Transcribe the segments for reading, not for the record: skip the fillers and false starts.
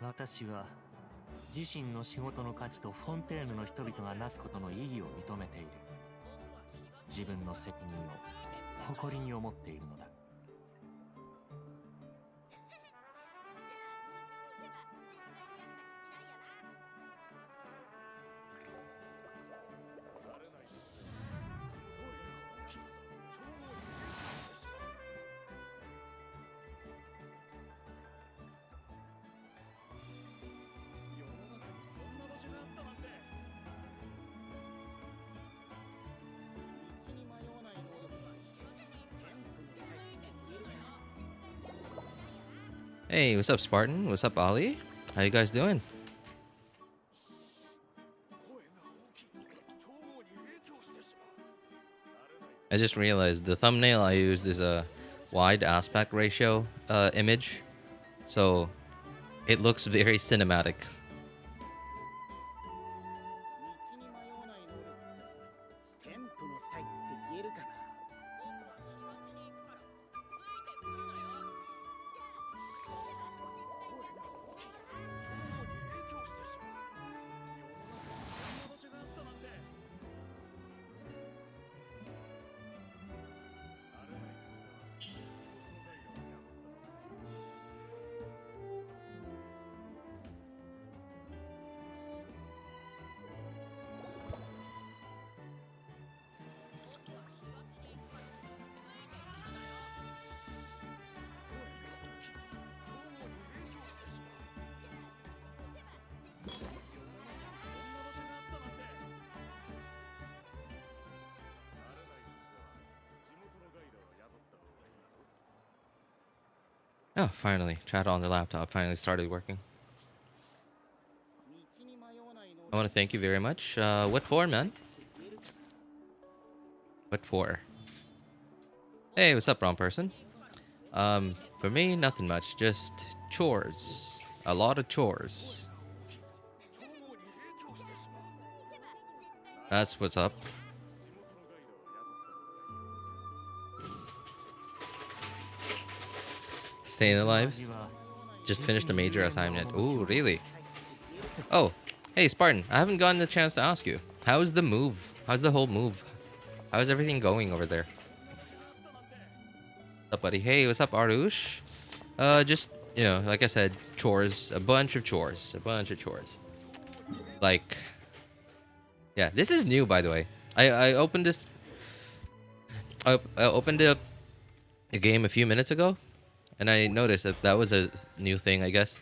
私は自身の仕事の価値とフォンテーヌの人々がなすことの意義を認めている。自分の責任を誇りに思っているのだ。Hey, what's up, Spartan? What's up, Ollie? How you guys doing? I just realized the thumbnail I used is a wide aspect ratio image, so it looks very cinematic. Oh, finally. Chat on the laptop finally started working. I want to thank you very much. What for, man? What for? Hey, what's up, wrong person? For me, nothing much. Just chores. A lot of chores. That's what's up. Staying alive. Just finished a major assignment. Ooh, really? Oh, hey Spartan, I haven't gotten the chance to ask you. How's the move? How's the whole move? How's everything going over there? What's up, buddy? Hey, what's up, Arush? Just, you know, like I said, chores. A bunch of chores. A bunch of chores. Like, yeah, this is new, by the way. I opened this... I opened a game a few minutes ago. And I noticed that that was a new thing, I guess.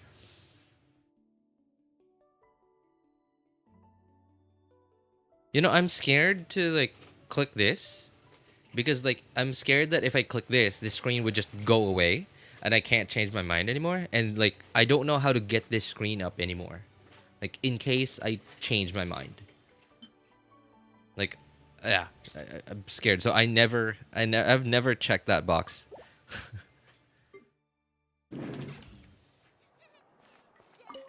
You know, I'm scared to, like, click this. Because, like, I'm scared that if I click this, the screen would just go away. And I can't change my mind anymore. And, like, I don't know how to get this screen up anymore. Like, in case I change my mind. Like, yeah, I'm scared. So I've never checked that box.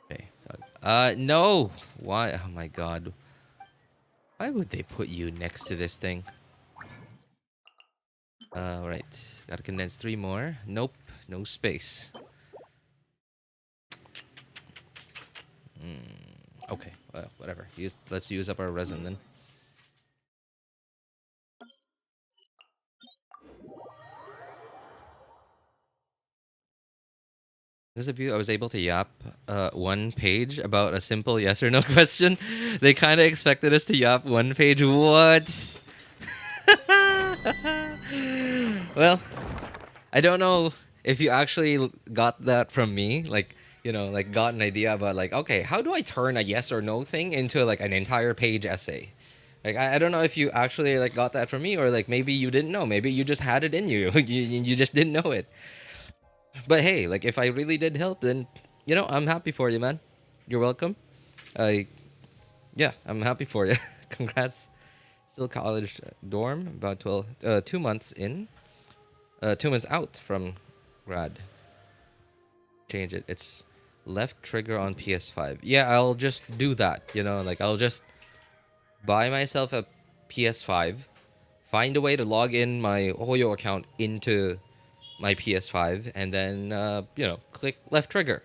Okay. No. Why? Oh my god. Why would they put you next to this thing? Right. Gotta condense 3 more. Nope. No space. Okay. Whatever. Let's use up our resin then. There's a view I was able to yap 1 page about a simple yes or no question. They kind of expected us to yap 1 page. What? Well, I don't know if you actually got that from me. Like, you know, like got an idea about like, okay, how do I turn a yes or no thing into like an entire page essay? Like, I don't know if you actually like got that from me or like maybe you didn't know. Maybe you just had it in you. You just didn't know it. But hey, like if I really did help, then, you know, I'm happy for you, man. You're welcome. Yeah, I'm happy for you. Congrats. Still college dorm, about 2 months in. 2 months out from grad. Change it. It's left trigger on PS5. Yeah, I'll just do that, you know, like I'll just buy myself a PS5, find a way to log in my Hoyo account into my PS5, and then you know, click left trigger.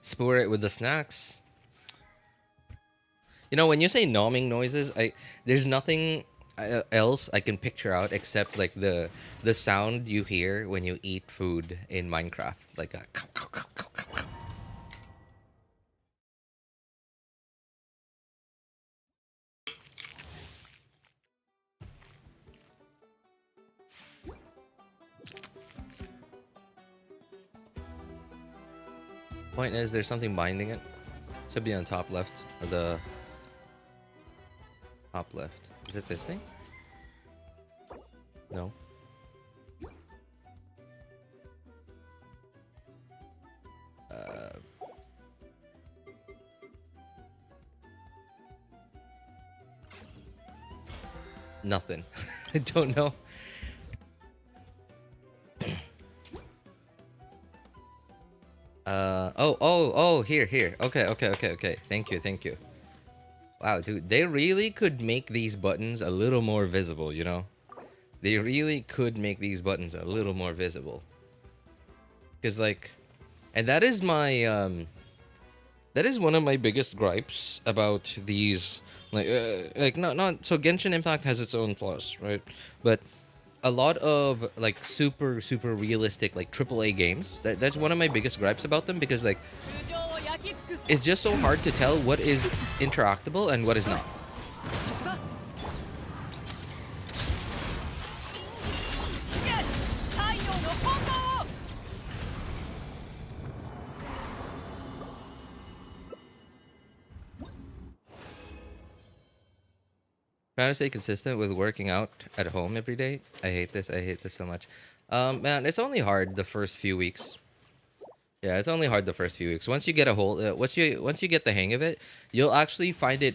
Spoor it with the snacks. You know, when you say nomming noises, there's nothing else I can picture out except like the sound you hear when you eat food in Minecraft, like a cow, cow, cow, cow, cow, cow. Point is, there's something binding it. Should be on top left of the top left. Is it this thing? No. Nothing. I don't know. Oh, here. Okay. Thank you. Wow, dude, they really could make these buttons a little more visible, you know? They really could make these buttons a little more visible. Because, like, and that is my, that is one of my biggest gripes about these, not, so Genshin Impact has its own flaws, right? But a lot of, like, super realistic, like, AAA games, that's one of my biggest gripes about them, because, like, it's just so hard to tell what is interactable and what is not. Trying to stay consistent with working out at home every day. I hate this so much. Man, it's only hard the first few weeks. Yeah, it's only hard the first few weeks. Once you get a hold, once you get the hang of it, you'll actually find it,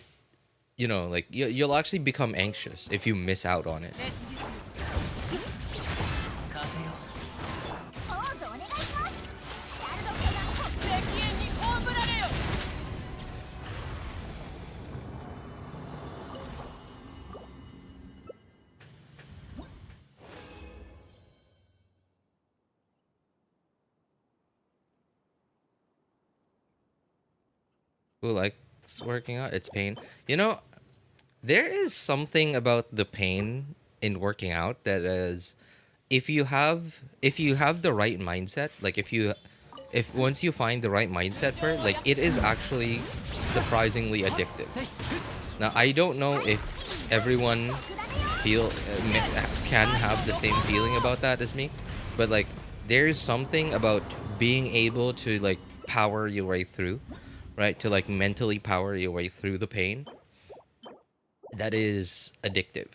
you know, like you'll actually become anxious if you miss out on it. Who likes working out? It's pain. You know, there is something about the pain in working out that is, if you have the right mindset, like if once you find the right mindset for it, like it is actually surprisingly addictive. Now, I don't know if everyone can have the same feeling about that as me, but like there's something about being able to like power your way through, right? To like mentally power your way through the pain. That is addictive.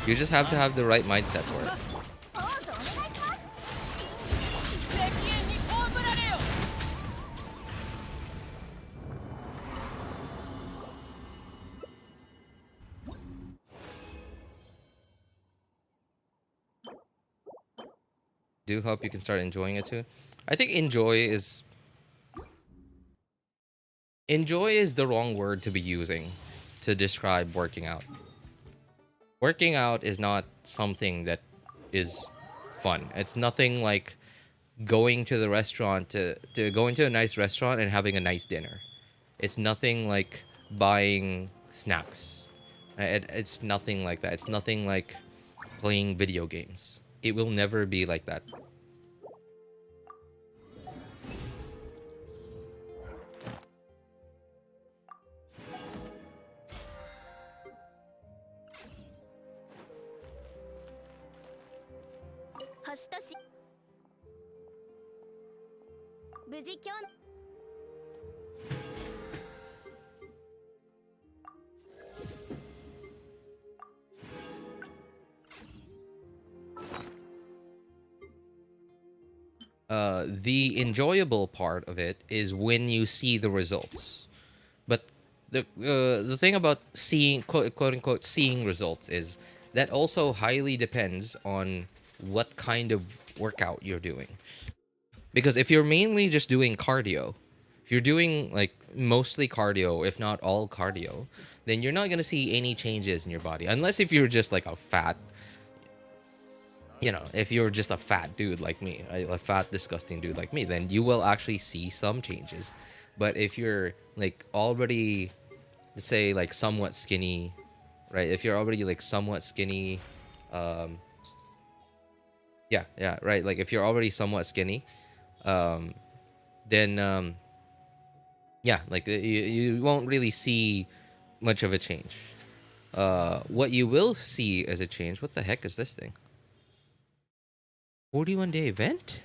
You just have to have the right mindset for it. Do hope you can start enjoying it too. I think enjoy is the wrong word to be using to describe working out. Working out is not something that is fun. It's nothing like going to the restaurant to going to a nice restaurant and having a nice dinner. It's nothing like buying snacks. It's nothing like that. It's nothing like playing video games. It will never be like that. the enjoyable part of it is when you see the results. But the thing about seeing quote unquote seeing results is that also highly depends on what kind of workout you're doing. Because if you're mainly just doing cardio, if you're doing like mostly cardio, if not all cardio, then you're not gonna see any changes in your body unless if you're just like a fat, if you're just a fat dude like me, a fat disgusting dude like me, then you will actually see some changes. But if you're like already, say, like somewhat skinny, right? If you're already like somewhat skinny, um yeah, right, like if you're already somewhat skinny, um then yeah, like you won't really see much of a change. What you will see as a change, what the heck is this thing? 41-day event?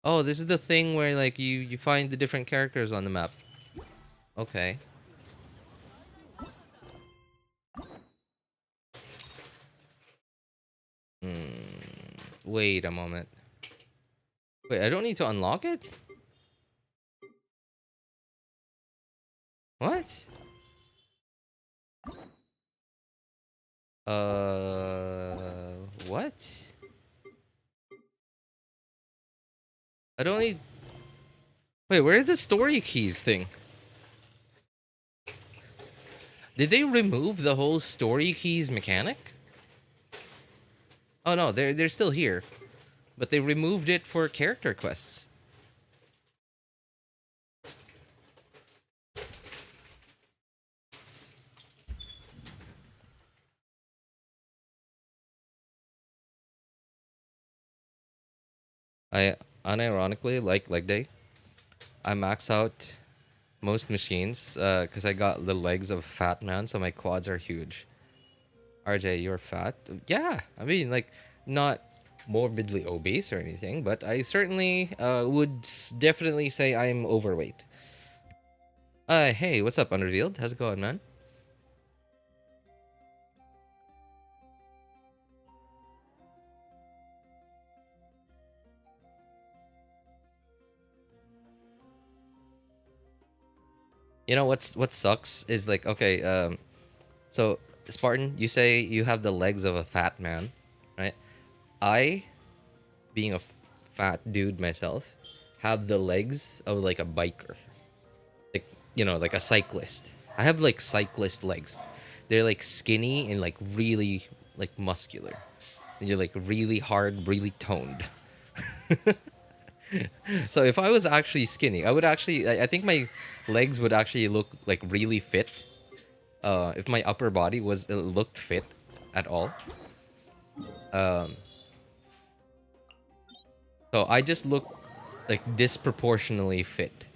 Oh, this is the thing where like you find the different characters on the map. Okay. Wait a moment. Wait, I don't need to unlock it? What? What? I don't need... Wait, where are the story keys thing? Did they remove the whole story keys mechanic? Oh no, they're still here. But they removed it for character quests. I unironically like leg day. I max out most machines because I got the legs of a fat man, so my quads are huge. RJ, you're fat? Yeah, I mean, like, not morbidly obese or anything, but I certainly would definitely say I'm overweight. Hey, what's up, Unrevealed? How's it going, man? You know what sucks is like, okay, so Spartan, you say you have the legs of a fat man, right? I, being a fat dude myself, have the legs of like a biker, like, like a cyclist. I have like cyclist legs. They're like skinny and like really like muscular, and you're like really hard, really toned. So if I was actually skinny, I would actually, I think my legs would actually look like really fit. If my upper body was looked fit at all. Um, so I just look like disproportionately fit.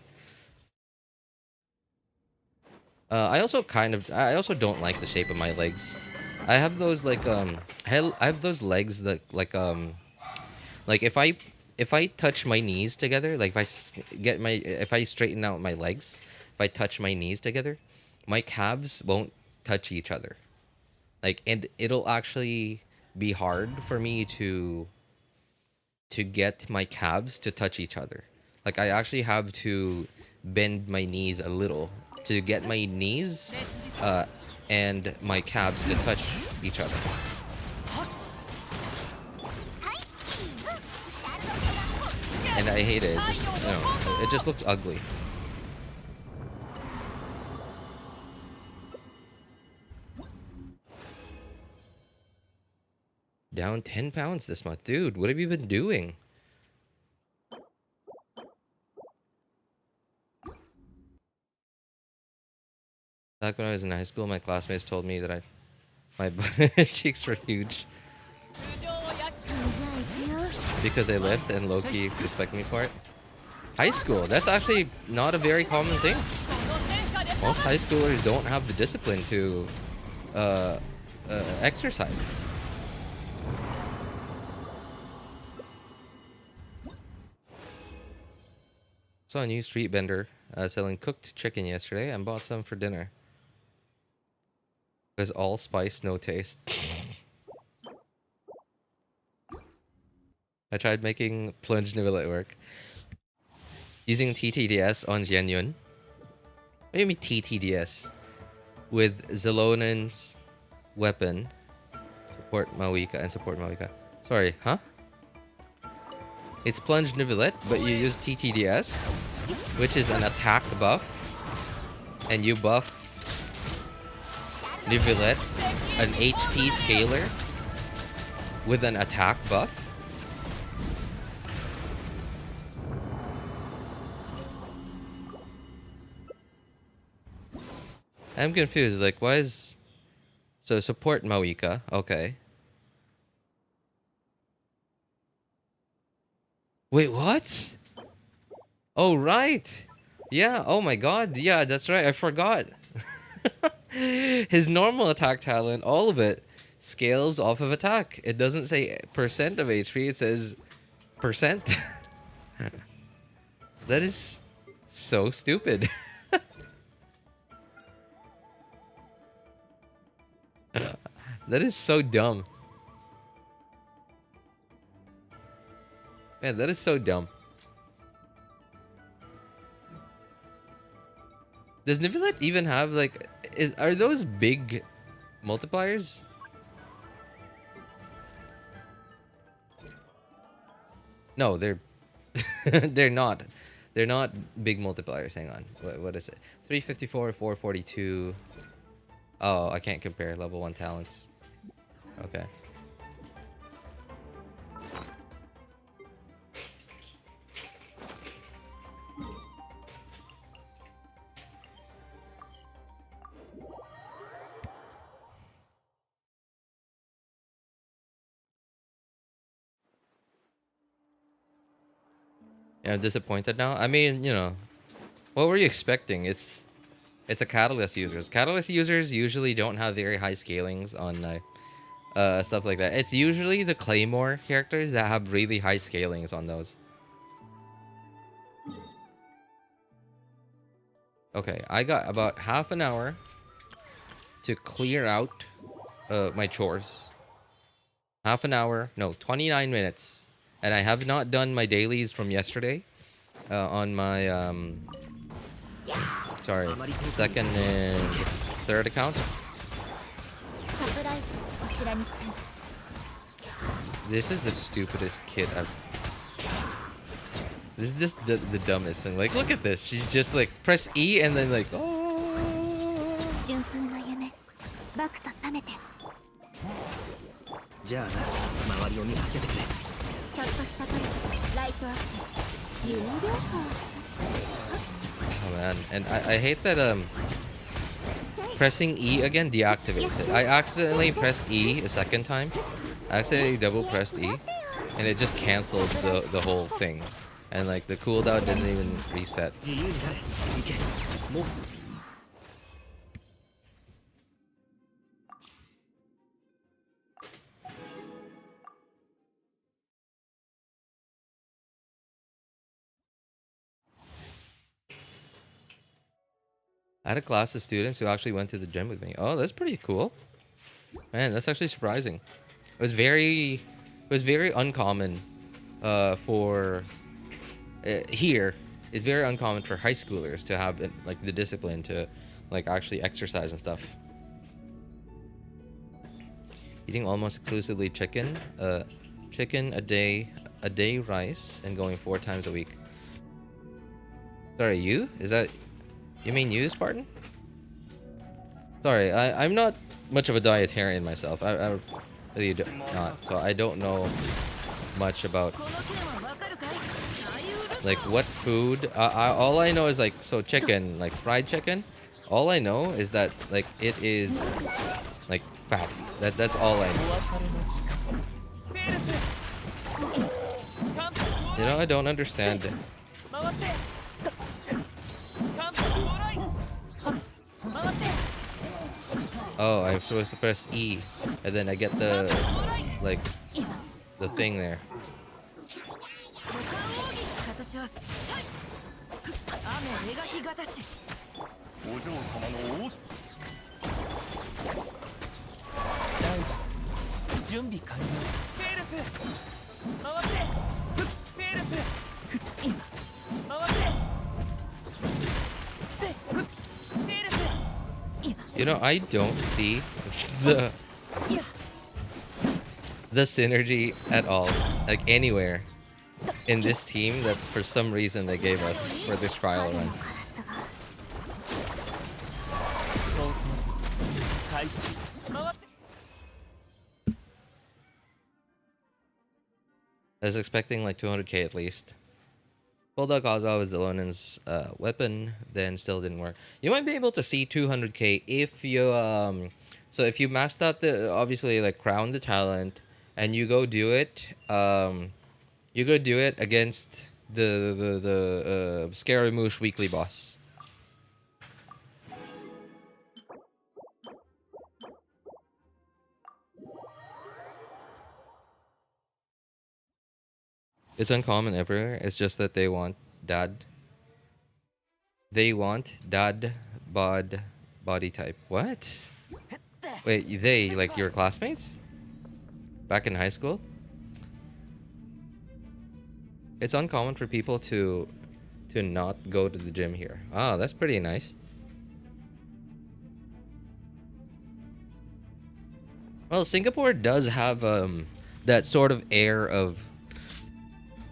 I also don't like the shape of my legs. I have those like I have those legs that like if I touch my knees together, like if I straighten out my legs, if I touch my knees together, my calves won't touch each other. Like, and it'll actually be hard for me to get my calves to touch each other. Like, I actually have to bend my knees a little to get my knees and my calves to touch each other. And I hate it. It just looks ugly. Down 10 pounds this month. Dude, what have you been doing? Back when I was in high school, my classmates told me that my cheeks were huge. Because I lift and low-key respect me for it. High school, that's actually not a very common thing. Most high schoolers don't have the discipline to exercise. Saw a new street vendor selling cooked chicken yesterday and bought some for dinner. It was all spice, no taste. I tried making plunge Niblet work. Using TTDS on Genyun. What do you mean TTDS? With Zelonan's weapon. Support Mawika and support Mawika. Sorry, huh? It's plunge Nivelet, but you use TTDS, which is an attack buff. And you buff Nivelet, an HP scaler, with an attack buff. I'm confused, like why is... So support Mawika, okay. Wait, what? Oh, right. Yeah, oh my god. Yeah, that's right. I forgot. His normal attack talent, all of it, scales off of attack. It doesn't say percent of HP, it says percent. That is so stupid. That is so dumb. Man, that is so dumb. Does Nivelet even have like are those big multipliers? No, they're they're not. They're not big multipliers. Hang on. What is it? 354, 442. Oh, I can't compare level 1 talents. Okay. Yeah, I'm disappointed now. I mean, you know, what were you expecting? It's a Catalyst users. Catalyst users usually don't have very high scalings on stuff like that. It's usually the Claymore characters that have really high scalings on those. Okay, I got about half an hour to clear out my chores. Half an hour, no, 29 minutes. And I have not done my dailies from yesterday on my, sorry, second and third accounts. This is the stupidest kid I've... This is just the dumbest thing. Like, look at this. She's just like, press E and then like, oh. Oh man, and I hate that pressing E again deactivates it. I accidentally pressed E a second time. I accidentally double pressed E, and it just canceled the whole thing. And like the cooldown didn't even reset. I had a class of students who actually went to the gym with me. Oh, that's pretty cool. Man, that's actually surprising. It was very uncommon for here. It's very uncommon for high schoolers to have like the discipline to like actually exercise and stuff. Eating almost exclusively chicken a day rice and going 4 times a week. Sorry, you? Is that... You mean you, Spartan? Sorry, I'm not much of a dietarian myself. I really do not, so I don't know much about like what food. All I know is like, so chicken, like fried chicken. All I know is that like it is like fatty. That's all I know. You know, I don't understand. Oh, I'm supposed to press E, and then I get the, like, the thing there. You know, I don't see the synergy at all, like anywhere in this team that for some reason they gave us for this trial run. I was expecting like 200k at least. Pulled out Kaza with Zelonin's weapon, then still didn't work. You might be able to see 200k if you so if you maxed out the obviously like crown the talent and you go do it against the Scaramouche weekly boss. It's uncommon everywhere. It's just that they want dad. They want dad bod body type. What? Wait, they like your classmates? Back in high school? It's uncommon for people to not go to the gym here. Ah, that's pretty nice. Well, Singapore does have that sort of air of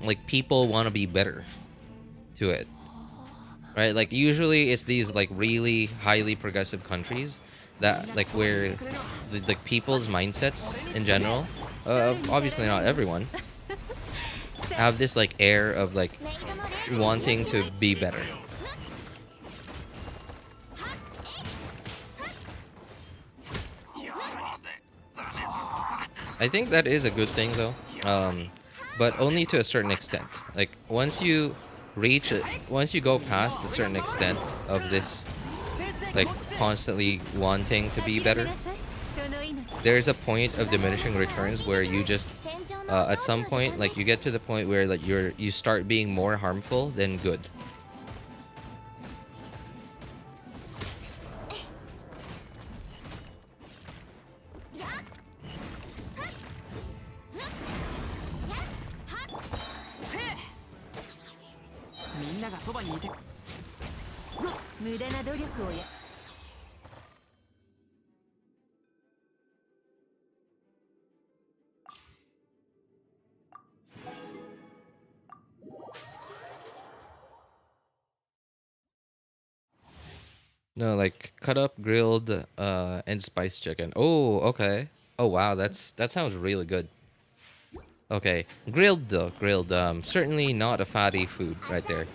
like people want to be better to it, right? Like usually it's these like really highly progressive countries that like where the people's mindsets in general, obviously not everyone, have this like air of like wanting to be better. I think that is a good thing though. But only to a certain extent. Like once you go past a certain extent of this, like constantly wanting to be better, there's a point of diminishing returns where you just, at some point, like you get to the point where like you start being more harmful than good. No, like cut up, grilled, and spiced chicken. Oh, okay. Oh wow, that sounds really good. Okay, grilled though, grilled. Certainly not a fatty food right there.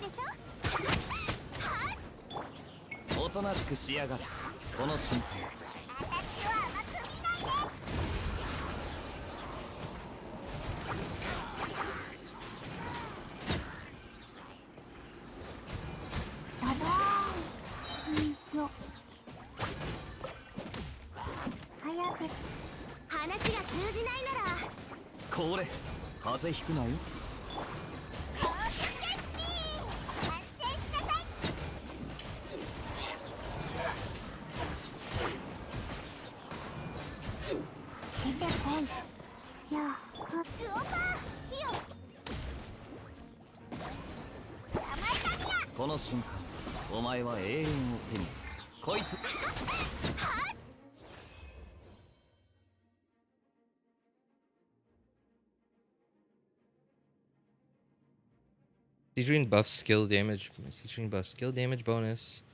Sigewinne buff skill damage. Sigewinne buff skill damage bonus,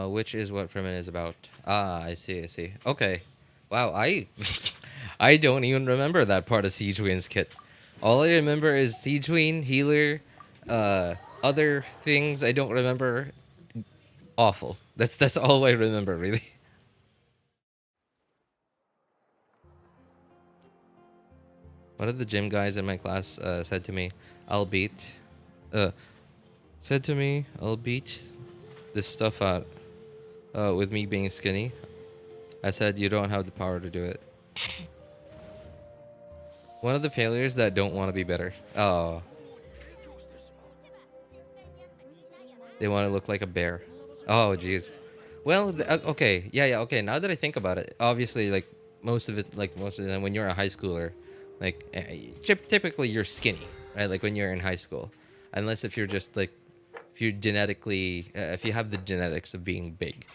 which is what Furina is about. Ah, I see. I see. Okay. Wow, I don't even remember that part of Sigewinne's kit. All I remember is Sigewinne, healer, other things I don't remember. Awful. That's all I remember, really. One of the gym guys in my class said to me, I'll beat this stuff out with me being skinny. I said, you don't have the power to do it. One of the failures that don't want to be better. Oh. They want to look like a bear. Oh, jeez. Well, okay. Yeah, okay. Now that I think about it, obviously, like, most of the time when you're a high schooler, Like typically you're skinny, right? Like when you're in high school, unless if you're just like if you're genetically if you have the genetics of being big.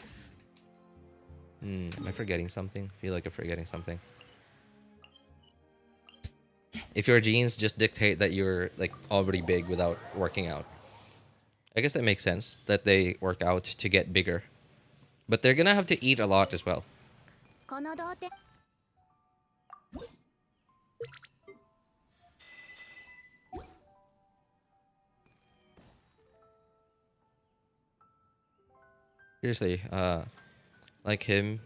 Am I forgetting something? I feel like I'm forgetting something. If your genes just dictate that you're like already big without working out, I guess that makes sense that they work out to get bigger, but they're gonna have to eat a lot as well. Seriously, like him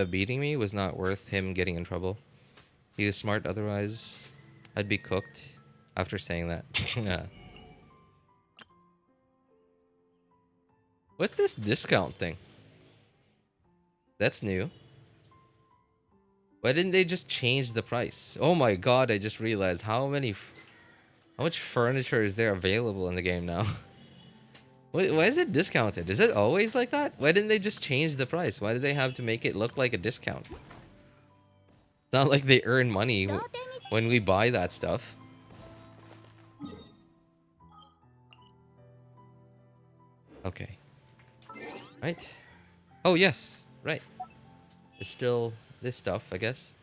beating me was not worth him getting in trouble. He was smart, otherwise I'd be cooked after saying that. Yeah. What's this discount thing? That's new. Why didn't they just change the price? Oh my god, I just realized how much furniture is there available in the game now? Why is it discounted? Is it always like that? Why didn't they just change the price? Why did they have to make it look like a discount? It's not like they earn money when we buy that stuff. Okay. Right. Oh, yes. Right. There's still this stuff, I guess.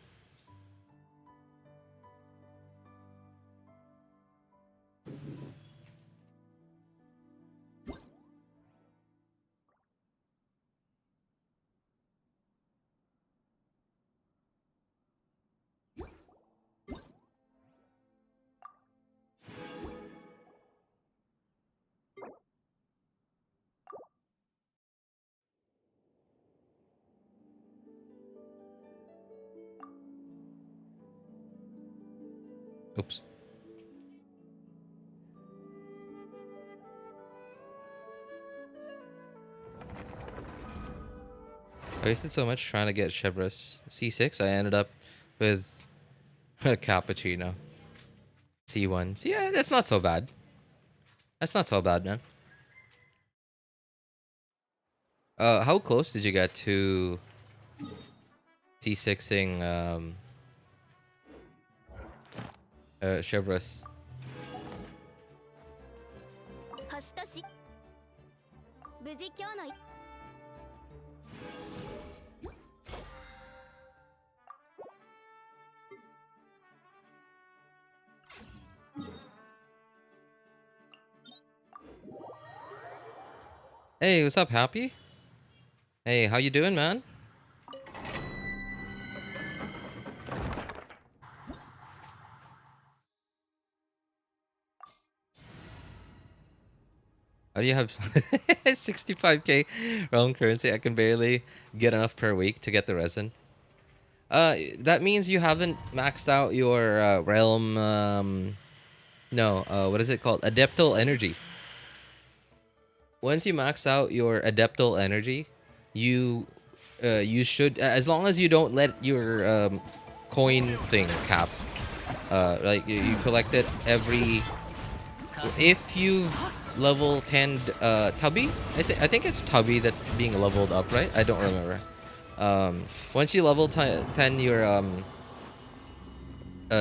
Oops. I wasted so much trying to get Chevrolet C6. I ended up with a cappuccino. C1. So yeah, that's not so bad. That's not so bad, man. How close did you get to C6ing Chevrolet? Hey, what's up, Happy? Hey, how you doing, man? How do you have 65k realm currency? I can barely get enough per week to get the resin. That means you haven't maxed out your realm. No, what is it called? Adeptal energy. Once you max out your adeptal energy, you should, as long as you don't let your coin thing cap. Like you collect it every. If you've level 10 Tubby, I think it's Tubby that's being leveled up, right? I don't remember. Once you level 10 your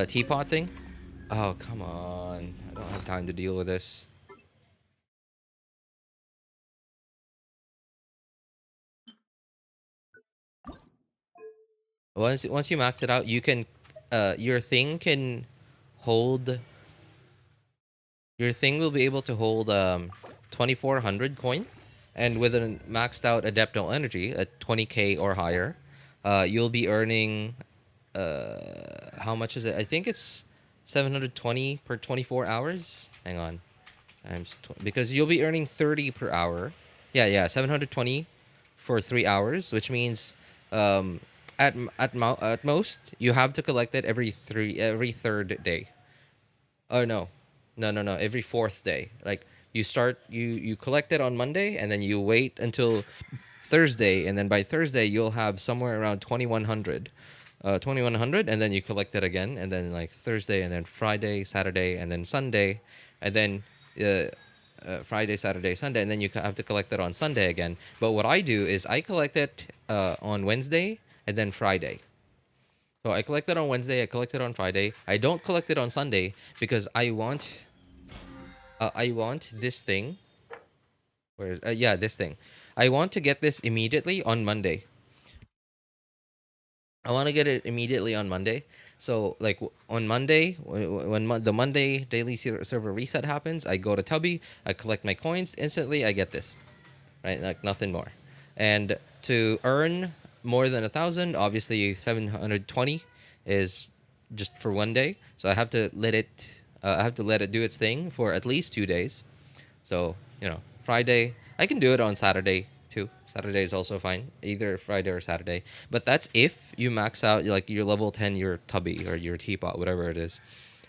teapot thing. Oh, come on. I don't have time to deal with this. Once you max it out, you can your thing can hold. Your thing will be able to hold 2400 coin, and with a maxed out adeptal energy at 20k or higher, you'll be earning how much is it? I think it's 720 per 24 hours. Hang on, because you'll be earning 30 per hour. Yeah, 720 for 3 hours, which means at most you have to collect it every third day. Oh no, every fourth day. Like you collect it on Monday, and then you wait until Thursday, and then by Thursday you'll have somewhere around 2100. 2100, and then you collect it again, and then like Thursday, and then Friday, Saturday, and then Sunday, and then Friday, Saturday, Sunday, and then you have to collect it on Sunday again. But what I do is I collect it on Wednesday and then Friday. So I collect it on Wednesday, I collect it on Friday. I don't collect it on Sunday because I want this thing. Where is yeah, this thing. I want to get this immediately on Monday. I want to get it immediately on Monday. So like on Monday, when the Monday daily server reset happens, I go to Tubby, I collect my coins instantly. I get this, right? Like nothing more. And to earn more than 1,000, obviously 720 is just for one day. So I have to let it. I have to let it do its thing for at least 2 days. So Friday. I can do it on Saturday too. Saturday is also fine, either Friday or Saturday. But that's if you max out like your level 10, your tubby or your teapot, whatever it is.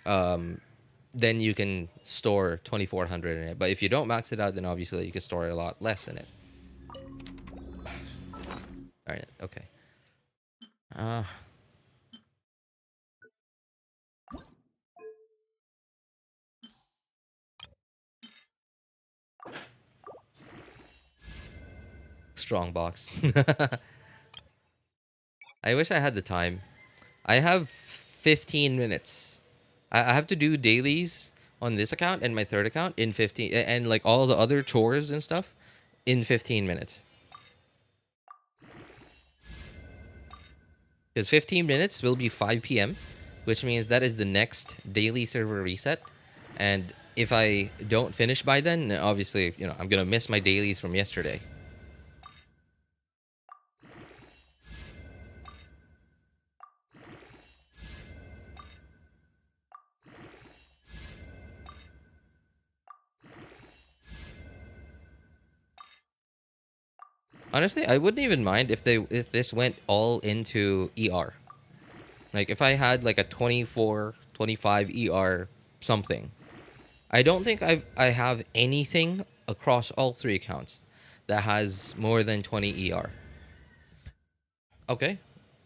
Then you can store 2,400 in it. But if you don't max it out, then obviously you can store a lot less in it. All right. Okay. Strong box. I wish I had the time. I have 15 minutes. I have to do dailies on this account and my third account in 15, and like all the other chores and stuff in 15 minutes. Because 15 minutes will be 5 p.m., which means that is the next daily server reset. And if I don't finish by then, obviously, I'm going to miss my dailies from yesterday. Honestly, I wouldn't even mind if this went all into ER. Like if I had like a 24, 25 ER something. I don't think I have anything across all 3 accounts that has more than 20 ER. Okay.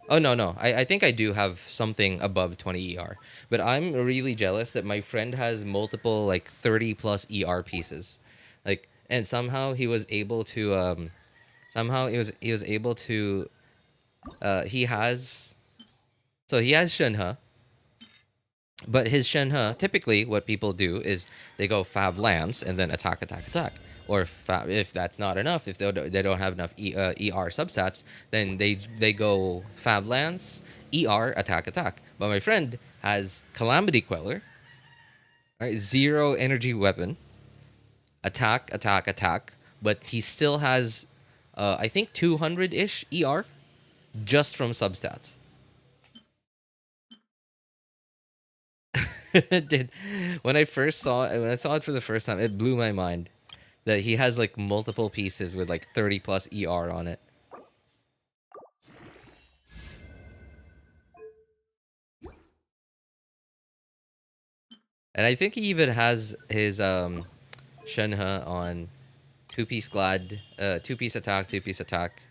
Oh no. I think I do have something above 20 ER. But I'm really jealous that my friend has multiple like 30 plus ER pieces. Like, and somehow he was able to he was able to he has Shenhe. But his Shenhe, typically what people do is they go Fav Lance and then attack. Or if that's not enough, if they don't have enough ER substats, then they go Fav Lance, ER, attack. But my friend has Calamity Queller, right? 0 energy weapon, attack, but he still has, I think 200-ish ER just from substats. Dude, when I saw it for the first time, it blew my mind that he has like multiple pieces with like 30 plus ER on it. And I think he even has his Shenhe on 2-piece glad, 2-piece attack, 2-piece attack.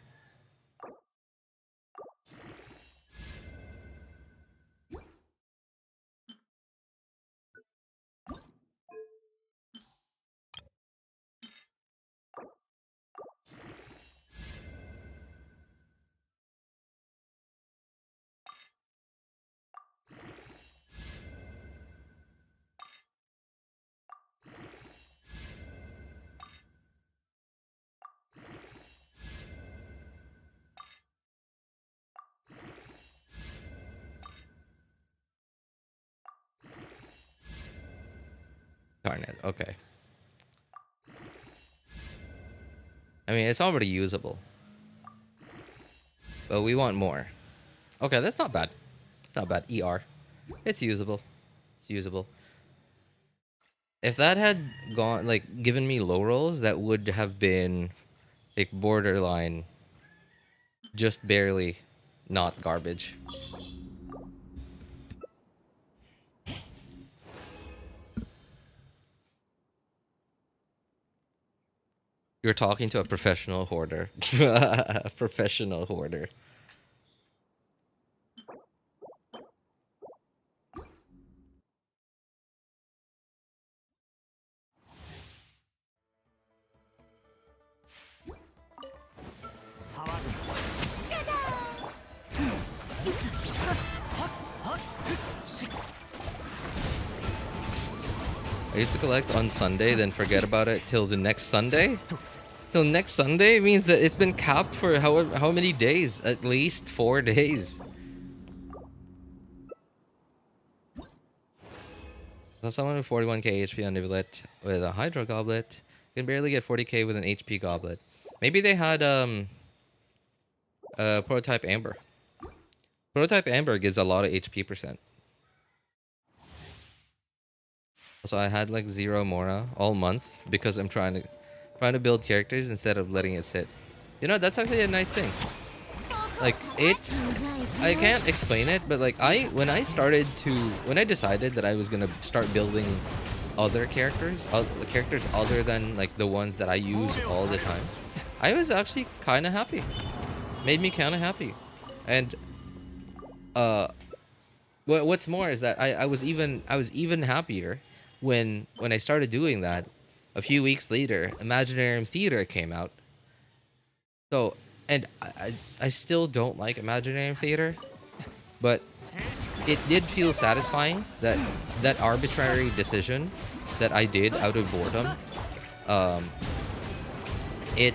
Darn it. Okay. I mean, it's already usable. But we want more. Okay, that's not bad. It's not bad. ER. It's usable. It's usable. If that had gone, like, given me low rolls, that would have been, like, borderline. Just barely not garbage. You're talking to a professional hoarder. A professional hoarder. I used to collect on Sunday, then forget about it till the next Sunday. Till next Sunday means that it's been capped for how many days? At least 4 days. So someone with 41k HP on Nivelet with a Hydro Goblet can barely get 40k with an HP Goblet. Maybe they had Prototype Amber. Prototype Amber gives a lot of HP percent. So I had like 0 Mora all month because I'm trying to build characters instead of letting it sit. You know, that's actually a nice thing. Like I can't explain it, but like when I decided that I was gonna start building other characters other than like the ones that I use all the time, I was actually kind of happy. Made me kind of happy, and what's more is that I was even happier when I started doing that. A few weeks later, Imaginarium Theater came out. So, and I still don't like Imaginarium Theater, but it did feel satisfying that arbitrary decision that I did out of boredom. It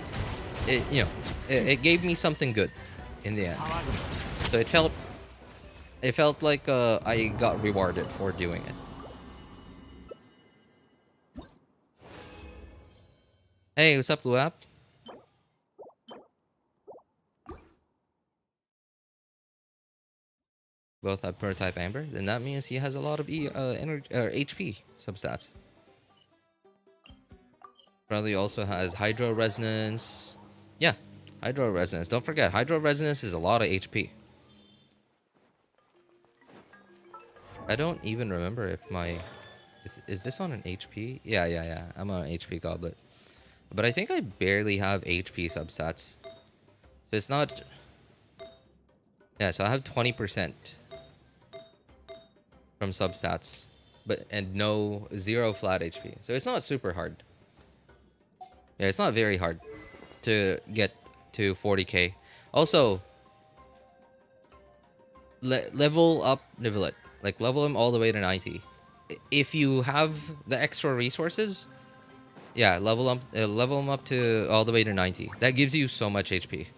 you know, it gave me something good in the end. So it felt like I got rewarded for doing it. Hey, what's up, Blue App? Both have Prototype Amber, then that means he has a lot of HP substats. Probably also has Hydro Resonance. Yeah, Hydro Resonance. Don't forget, Hydro Resonance is a lot of HP. I don't even remember if is this on an HP? Yeah. I'm on an HP Goblet. But I think I barely have HP substats. So it's not... Yeah, so I have 20% from substats, and 0 flat HP. So it's not super hard. Yeah, it's not very hard to get to 40k. Also, level up Nivelet. Like, level him all the way to 90. If you have the extra resources, yeah, level him up to all the way to 90. That gives you so much HP.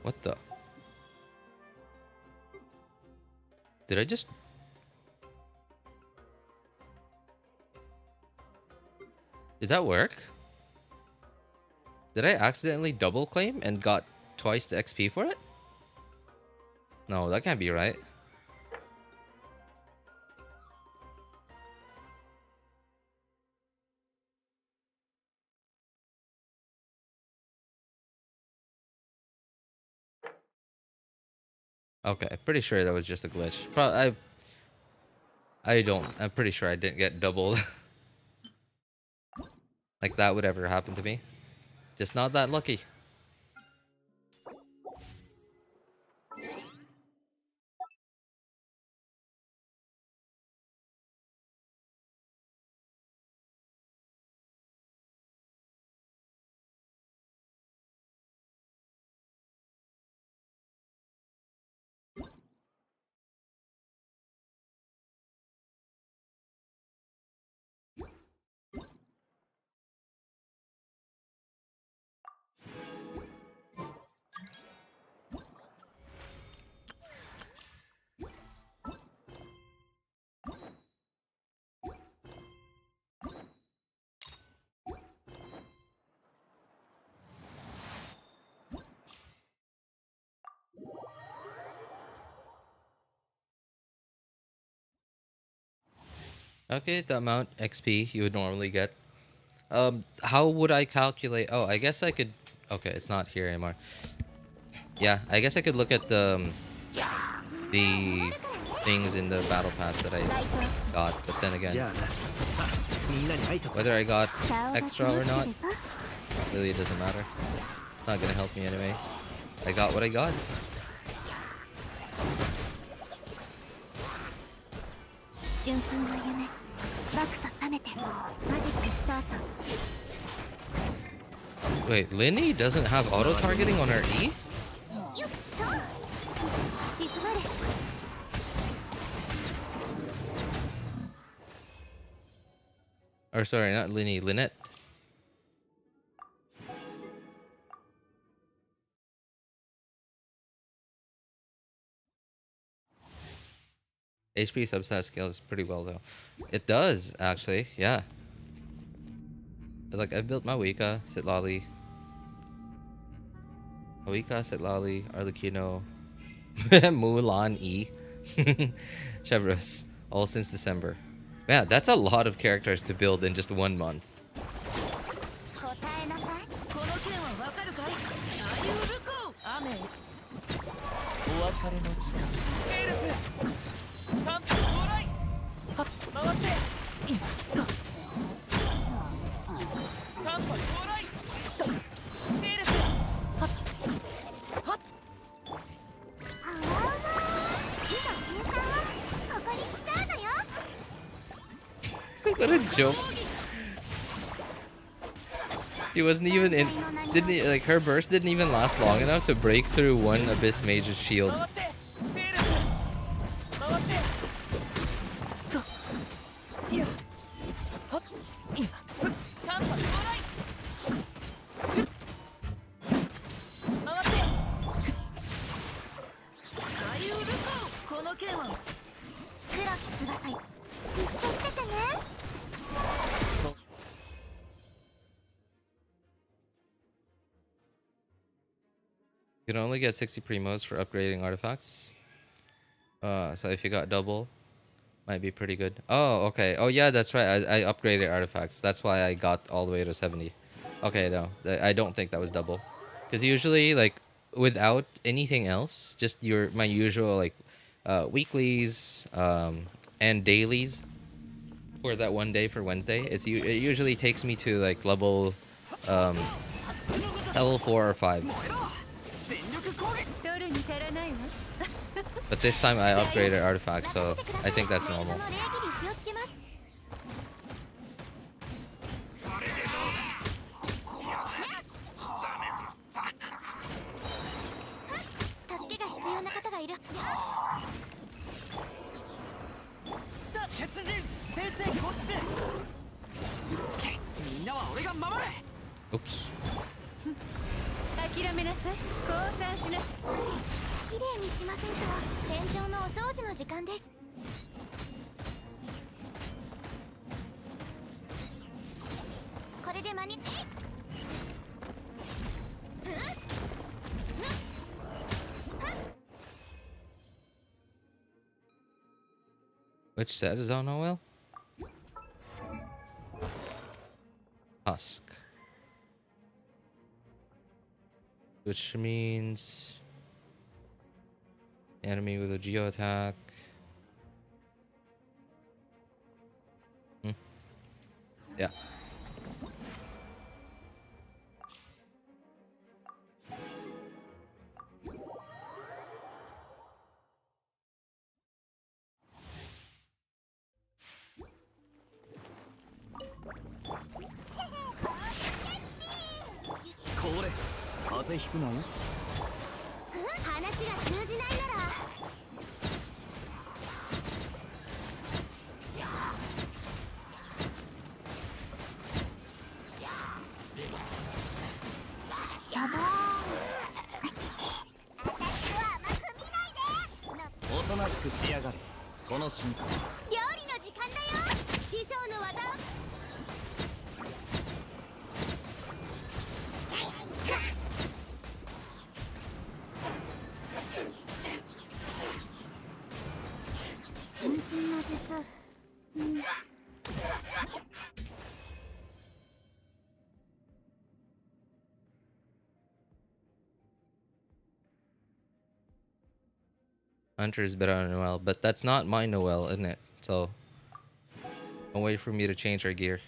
What the? Did I just... Did that work? Did I accidentally double claim and got twice the XP for it? No, that can't be right. Okay, pretty sure that was just a glitch. I'm pretty sure I didn't get doubled. Like that would ever happen to me. Just not that lucky. Okay, the amount XP you would normally get. How would I calculate? Oh, I guess I could... Okay, it's not here anymore. Yeah, I guess I could look at the things in the battle pass that I got, but then again, whether I got extra or not, really doesn't matter. It's not gonna help me anyway. I got what I got. Wait, Linny doesn't have auto targeting on her E? Or sorry, not Linny, Lynette. HP substat scales pretty well though. It does actually, yeah. Like I built my Wika, Sitlali, Arlecchino, Mulan E, Chevros, all since December. Man, that's a lot of characters to build in just 1 month. What a joke. She wasn't even in. Didn't like her burst didn't even last long enough to break through one Abyss Mage's shield. You can only get 60 primos for upgrading artifacts. So if you got double, might be pretty good. Oh, okay. Oh yeah, that's right. I upgraded artifacts. That's why I got all the way to 70. Okay, no, I don't think that was double. Because usually, like, without anything else, just my usual like weeklies and dailies for that one day for Wednesday. It usually takes me to like level 4 or 5. But this time I upgraded artifacts, so I think that's normal. Oops. Which set is on Noel? Husk. Which means enemy with a geo attack. Yeah. Hunter is better on Noel, but that's not my Noel, isn't it? So don't wait for me to change our gear.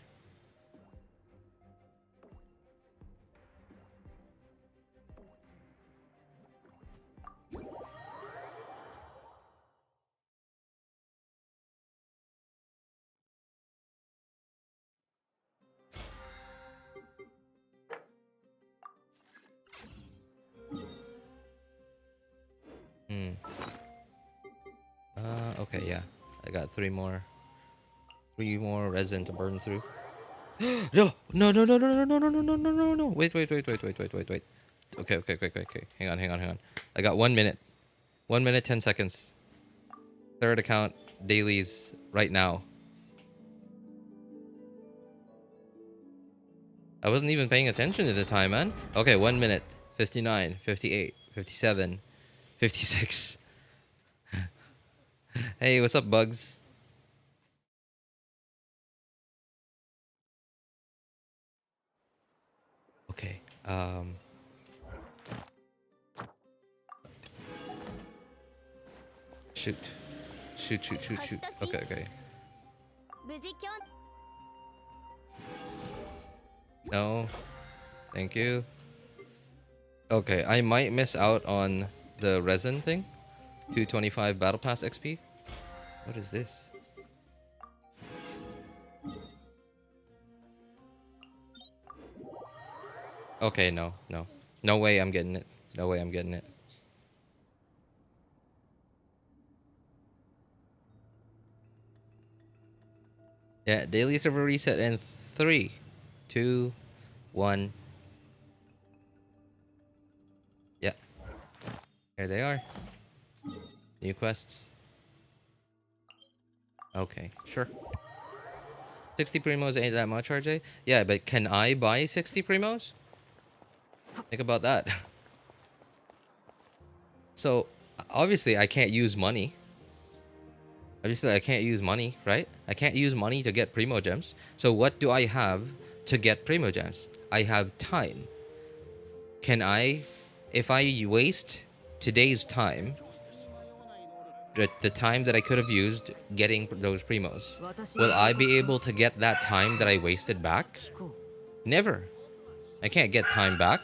Okay, yeah. I got three more resin to burn through. No, no, no, no, no, no, no, no, no, no, no, no, no. Wait. Okay. Hang on. I got 1 minute. 1 minute, 10 seconds. Third account, dailies, right now. I wasn't even paying attention at the time, man. Okay, 1 minute, 59, 58, 57, 56. Hey, what's up, Bugs? Okay, shoot. Okay. No, thank you. Okay, I might miss out on the resin thing. 225 battle pass XP. What is this? Okay, no. No way I'm getting it. No way I'm getting it. Yeah, daily server reset in 3, 2, 1. Yeah, there they are. New quests. Okay, sure. 60 primos ain't that much, RJ? Yeah, but can I buy 60 primos? Think about that. So, obviously I can't use money. Obviously I can't use money, right? I can't use money to get primo gems. So what do I have to get primo gems? I have time. Can I, if I waste today's time, the time that I could have used getting those primos, will I be able to get that time that I wasted back? Never. I can't get time back.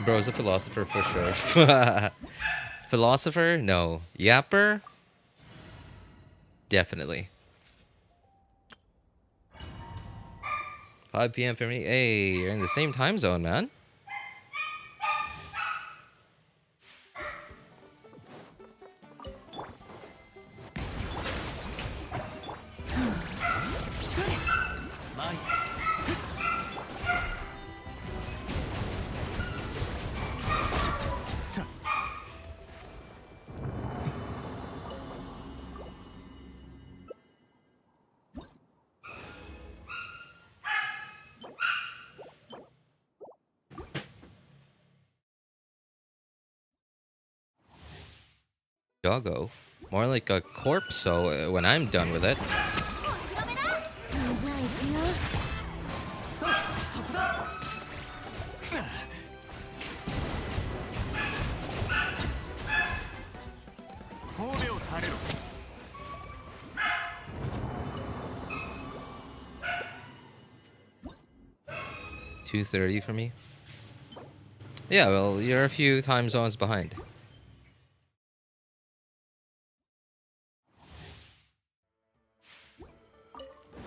Bro's a philosopher for sure. Philosopher? No. Yapper? Definitely. 5 p.m. for me. Hey, you're in the same time zone, man. Doggo. More like a corpse, so when I'm done with it. $230 for me. Yeah, well, you're a few time zones behind.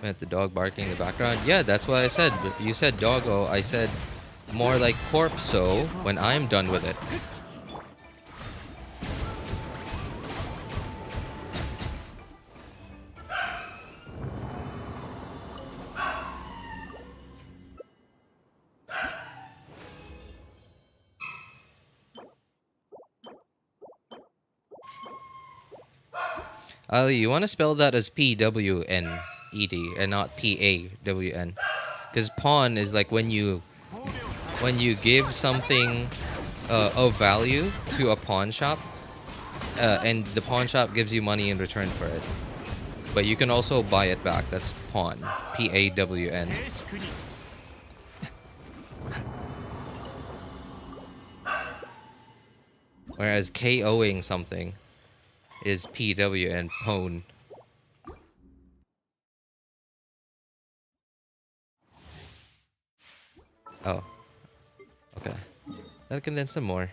Met the dog barking in the background. Yeah, that's what I said. You said doggo. I said more like corpse, so when I'm done with it. Ali, you want to spell that as P-W-N-E-D and not P-A-W-N. Because pawn is like when you give something of value to a pawn shop, and the pawn shop gives you money in return for it. But you can also buy it back. That's pawn. P-A-W-N. Whereas KOing something is PW and pwn. Oh. Okay. That can then some more.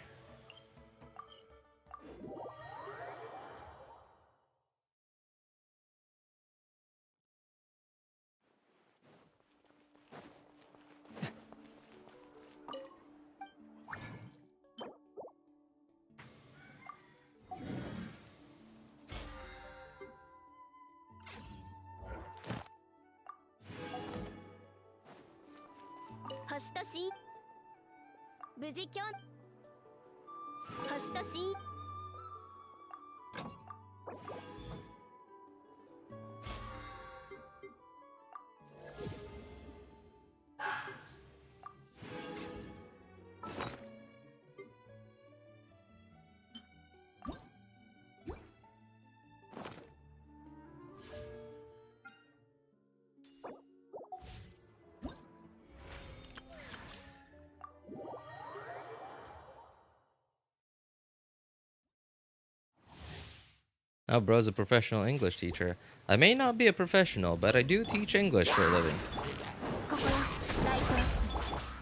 Now, bro's a professional English teacher. I may not be a professional, but I do teach English for a living.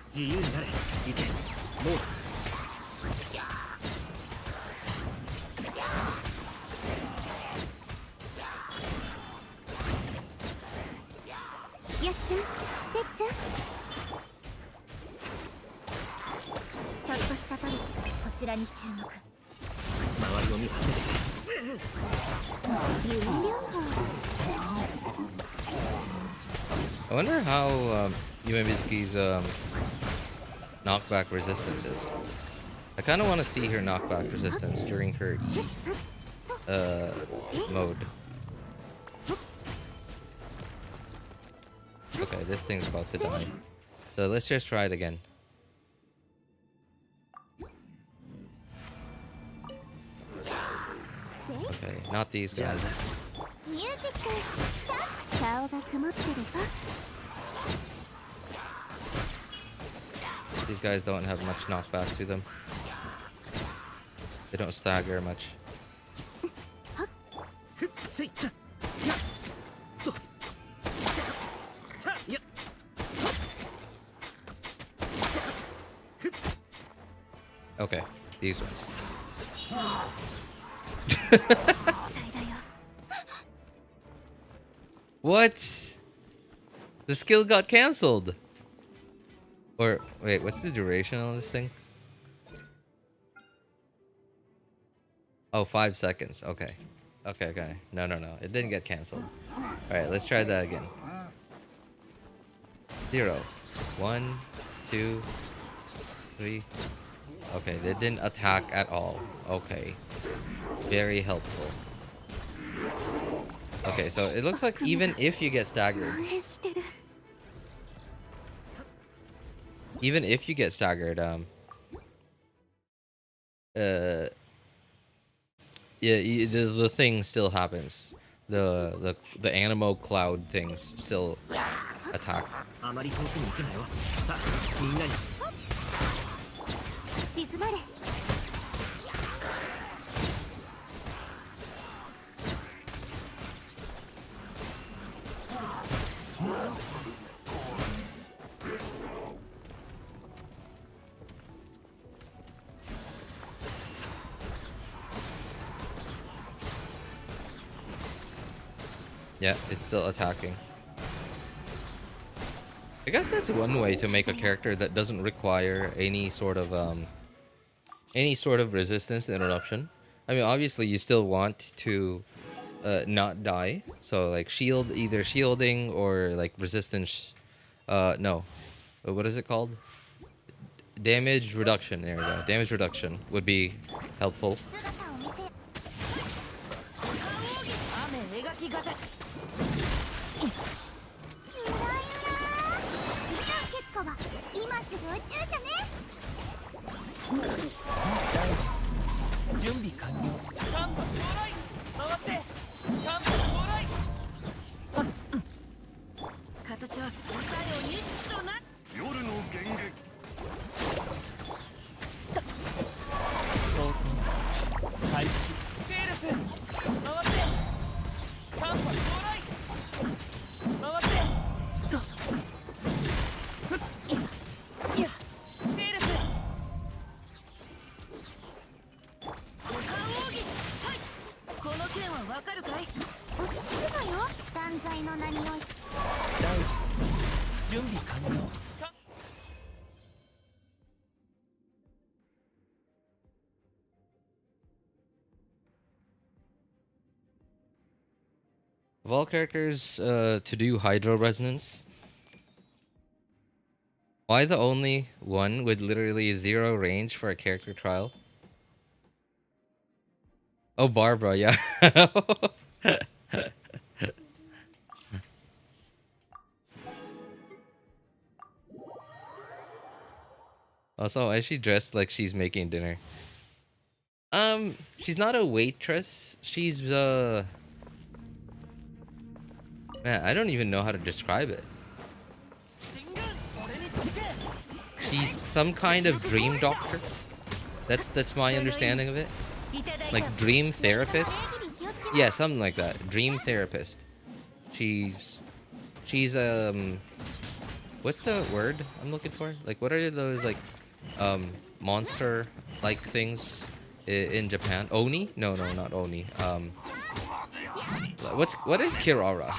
自由になれ意見もうやっちゃん、てっちゃん。ちょっとしたトリック、こちらに注目。周りを見張ってて I wonder how Yumemizuki's knockback resistance is. I kind of want to see her knockback resistance during her E mode. Okay, this thing's about to die. So let's just try it again. Okay, not these guys. These guys don't have much knockback to them. They don't stagger much. Okay, these ones. What? The skill got cancelled. Or wait, what's the duration on this thing? Oh, 5 seconds. Okay. Okay. No. It didn't get cancelled. Alright, let's try that again. 0. 1, 2, 3. Okay, they didn't attack at all. Okay. Very helpful. Okay, so it looks like even if you get staggered, yeah, the thing still happens. The animo cloud things still attack. あまり遠くに行くなよさあみんなに 静まれ。 Yeah, it's still attacking. I guess that's one way to make a character that doesn't require any sort of resistance to interruption. I mean, obviously you still want to not die, so like either shielding or like resistance. No, what is it called? Damage reduction. There we go. Damage reduction would be helpful. Of all characters to do Hydro Resonance, Why the only one with literally 0 range for a character trial? Oh, Barbara, yeah. Also, why is she dressed like she's making dinner? She's not a waitress. She's man, I don't even know how to describe it. She's some kind of dream doctor. That's my understanding of it. Like dream therapist. Yeah, something like that. Dream therapist. She's what's the word I'm looking for? Like what are those like monster like things in Japan? Oni? No, not Oni. What is Kirara?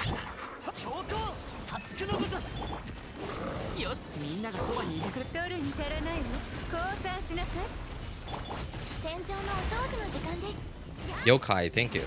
取るに足らないわ。降参しなさい。戦場のお掃除の時間です。 Yokai, thank you.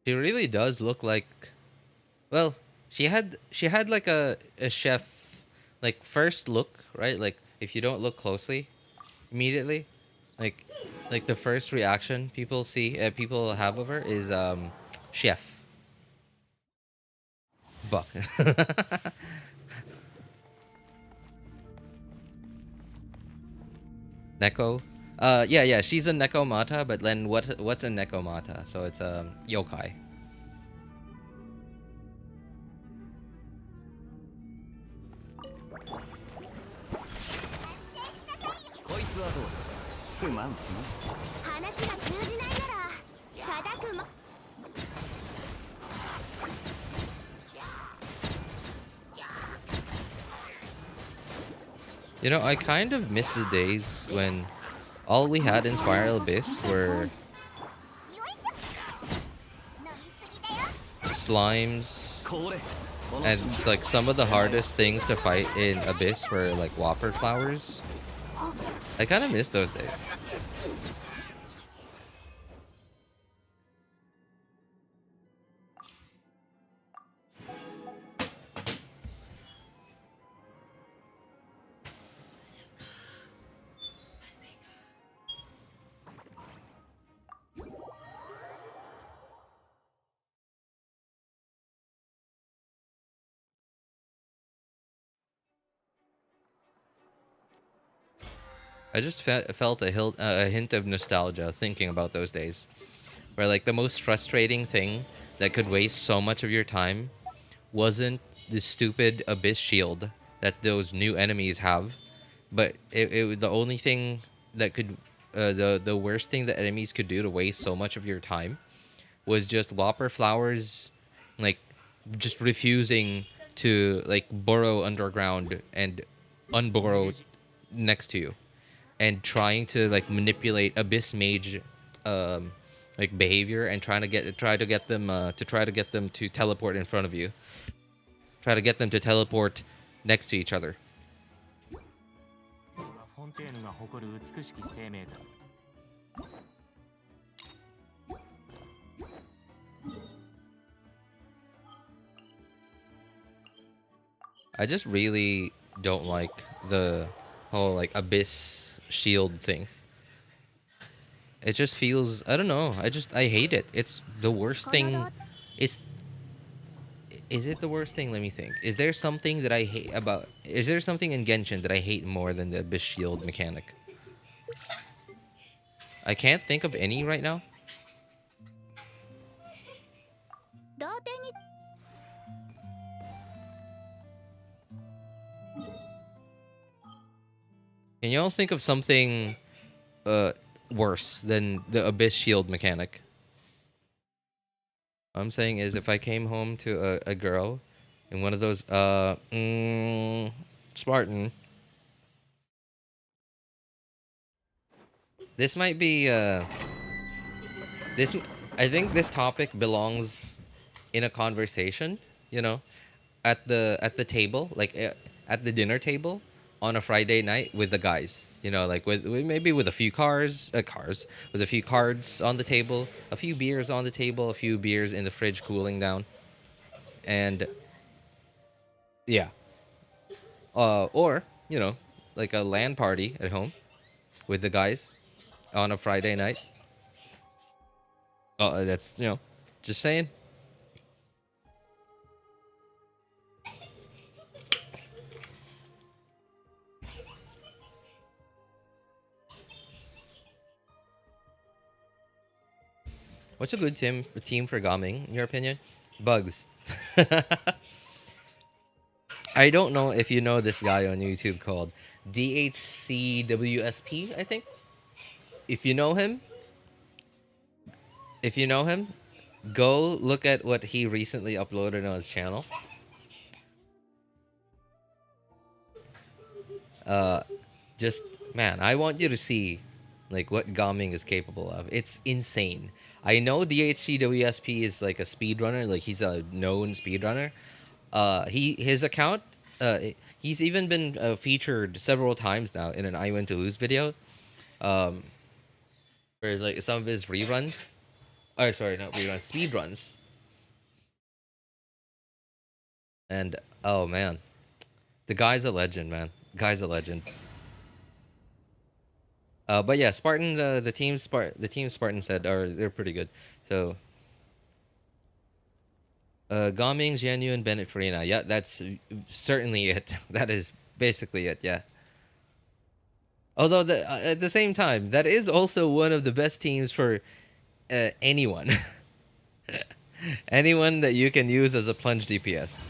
She really does look like, well, she had like a chef like first look, right? Like if you don't look closely immediately, like the first reaction people have of her is chef buck. Neko. Yeah, she's a Nekomata, but then what's a Nekomata? So it's yokai. You know, I kind of miss the days when all we had in Spiral Abyss were slimes, and it's like some of the hardest things to fight in Abyss were like Whopper flowers. I kind of miss those days. I just felt a hint of nostalgia thinking about those days, where like the most frustrating thing that could waste so much of your time wasn't the stupid abyss shield that those new enemies have, but the only thing that could the worst thing that enemies could do to waste so much of your time was just Whopper flowers, like just refusing to like burrow underground and unburrow next to you, and trying to like manipulate abyss mage like behavior and try to get them to teleport in front of you. Try to get them to teleport next to each other. I just really don't like the whole like abyss shield thing. It just feels, I don't know, I hate it. It's the worst thing. Is it the worst thing? Let me think. Is there something that I hate about, is there something in Genshin that I hate more than the abyss shield mechanic? I can't think of any right now. Can y'all think of something worse than the abyss shield mechanic? What I'm saying is, if I came home to a girl in one of those Spartan. This might be this I think this topic belongs in a conversation, you know, at the table, like at the dinner table on a Friday night with the guys, you know, like with maybe with a few cars with a few cards on the table, a few beers on the table, a few beers in the fridge cooling down, and yeah, or you know, like a LAN party at home with the guys on a Friday night. Oh, that's, you know, just saying. What's a good team for Gaming, in your opinion? Bugs. I don't know if you know this guy on YouTube called DHCWSP, I think. If you know him, go look at what he recently uploaded on his channel. Just, man, I want you to see like what Gaming is capable of. It's insane. I know DHCWSP is like a speedrunner, like he's a known speedrunner. His account, he's even been featured several times now in an I Went to Lose video. For like some of his reruns. Oh, sorry, not reruns, speedruns. And oh man, the guy's a legend, man. Guy's a legend. But yeah, Spartans. The team Spartan said they're pretty good. So, Gaming, Genuine, Bennett, Furina. Yeah, that's certainly it. That is basically it. Yeah. Although at the same time, that is also one of the best teams for anyone. Anyone that you can use as a plunge DPS.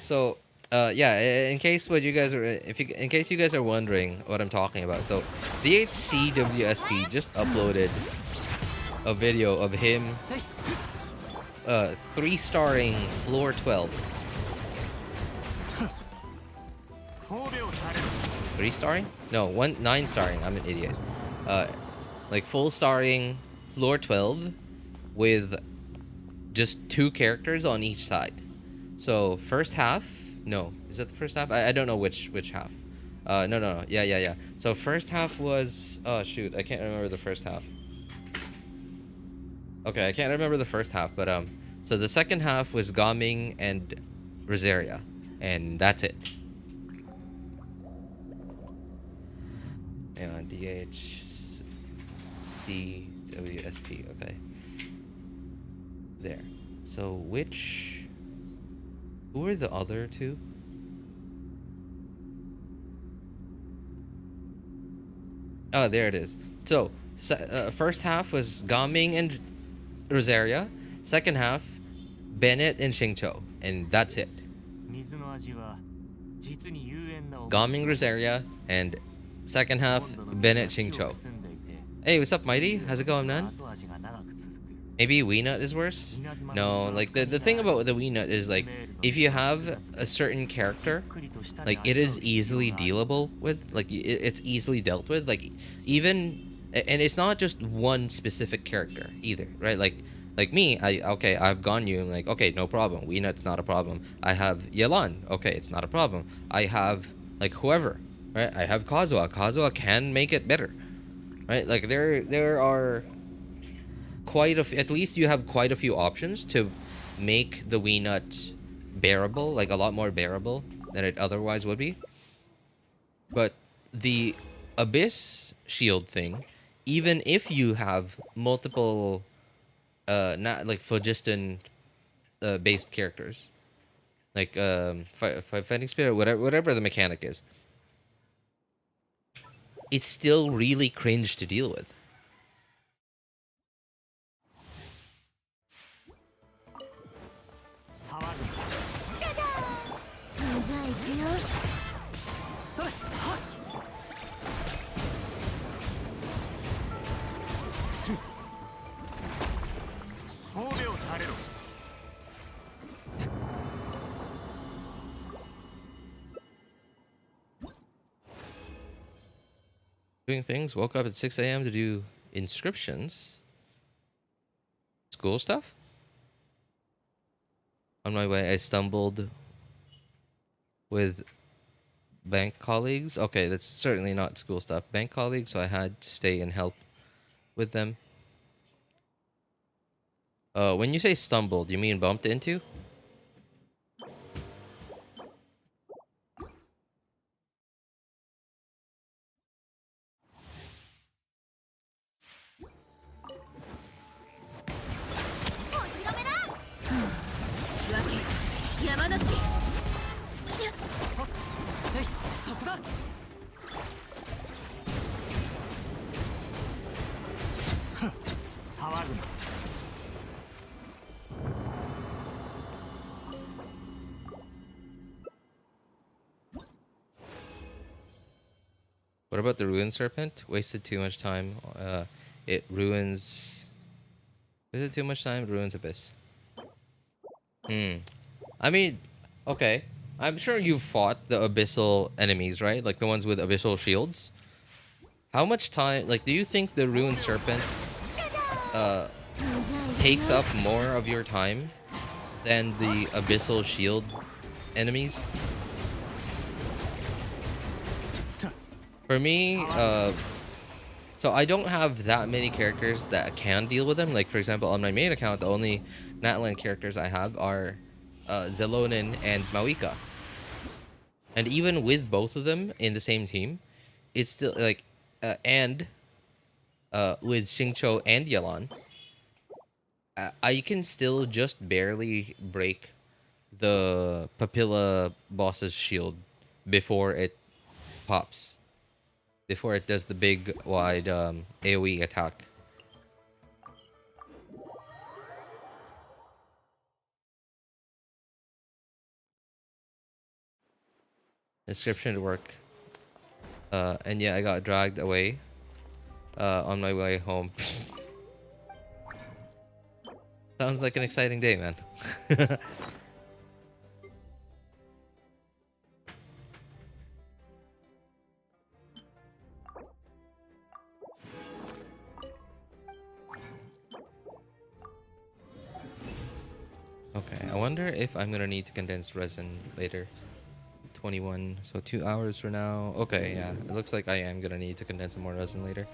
So, yeah, in case you guys are wondering what I'm talking about, so DHCWSP just uploaded a video of him 3-starring floor 12. 3-starring? No, 9-starring. I'm an idiot. Like full starring floor 12 with just 2 characters on each side. So first half. No, is that the first half? I don't know which half. No. Yeah. So first half was, oh shoot, I can't remember the first half. Okay, I can't remember the first half, but so the second half was Gaming and Rosaria, and that's it. Hang on, DHCWSP. Okay. There. So who are the other 2? Oh, there it is. So, first half was Gaming and Rosaria. Second half, Bennett and Xingqiu. And that's it. Gaming, Rosaria, and second half, Bennett, Xingqiu. Hey, what's up, Mighty? How's it going, man? Maybe Weenut is worse? No, like the thing about the Weenut is like if you have a certain character, like it is easily dealable with, like it's easily dealt with, like even, and it's not just one specific character either, right? Like me, I've gone you, I'm like, okay, no problem. Weenut's not a problem. I have Yelan, okay, it's not a problem. I have like whoever, right? I have Kazuha. Kazuha can make it better, right? Like there are at least you have quite a few options to make the Weenut bearable, like a lot more bearable than it otherwise would be. But the Abyss shield thing, even if you have multiple not like phlogiston based characters, like fighting spirit, whatever the mechanic is, it's still really cringe to deal with. Doing things. Woke up at 6 a.m. to do inscriptions. School stuff? On my way, I stumbled with bank colleagues. Okay, that's certainly not school stuff. Bank colleagues, so I had to stay and help with them. When you say stumbled, you mean bumped into? What about the Ruin Serpent? Wasted too much time. It ruins... Is it too much time? It ruins Abyss. I mean, okay. I'm sure you've fought the Abyssal enemies, right? Like the ones with Abyssal shields. How much time... Like, do you think the Ruin Serpent takes up more of your time than the Abyssal shield enemies? For me, so I don't have that many characters that can deal with them. Like, for example, on my main account, the only Natlan characters I have are Zelonin and Mawika. And even with both of them in the same team, it's still, like, with Xingqiu and Yelan, I can still just barely break the Papilla boss's shield before it pops. Before it does the big, wide AoE attack. Inscription to work. And yeah, I got dragged away on my way home. Sounds like an exciting day, man. Okay, I wonder if I'm gonna need to condense resin later. 21, so 2 hours for now. Okay, yeah, it looks like I am gonna need to condense some more resin later.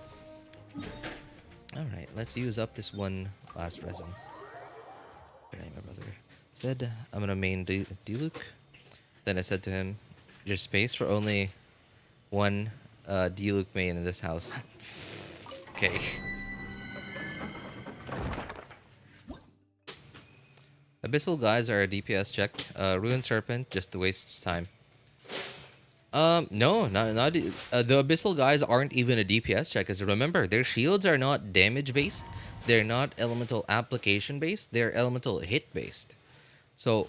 Alright, let's use up this one last resin. My brother said, I'm gonna main Diluc. Then I said to him, there's space for only one Diluc main in this house. Okay. Abyssal guys are a DPS check. Ruin Serpent just wastes time. No, not the Abyssal guys aren't even a DPS check. Because remember, their shields are not damage based. They're not elemental application based. They're elemental hit based. So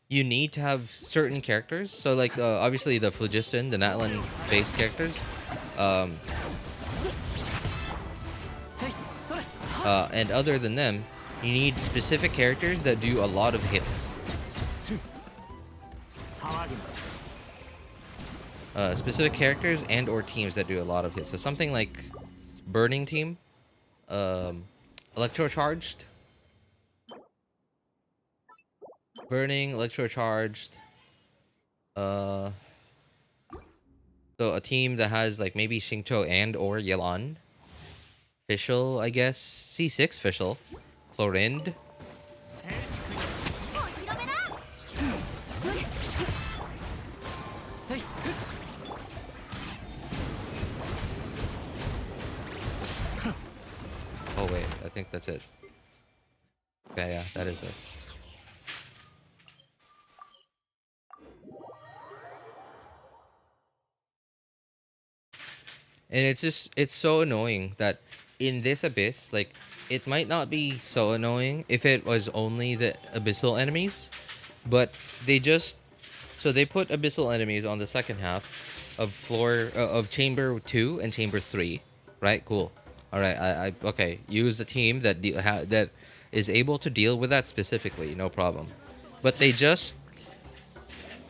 you need to have certain characters. So like obviously the Phlogiston, the Natlan based characters. And other than them, you need specific characters that do a lot of hits. Specific characters and or teams that do a lot of hits. So something like Burning Team, Electrocharged, Burning, Electrocharged. So a team that has like maybe Xingqiu and or Yelan. Fischl, I guess. C6 Fischl. Chlorind. Oh wait, I think that's it. Yeah, that is it. And it's so annoying that in this abyss, like, it might not be so annoying if it was only the abyssal enemies, but they just, so they put abyssal enemies on the second half of chamber 2 and chamber 3, right? Cool. All right, okay. Use a team that that is able to deal with that specifically, no problem. But they just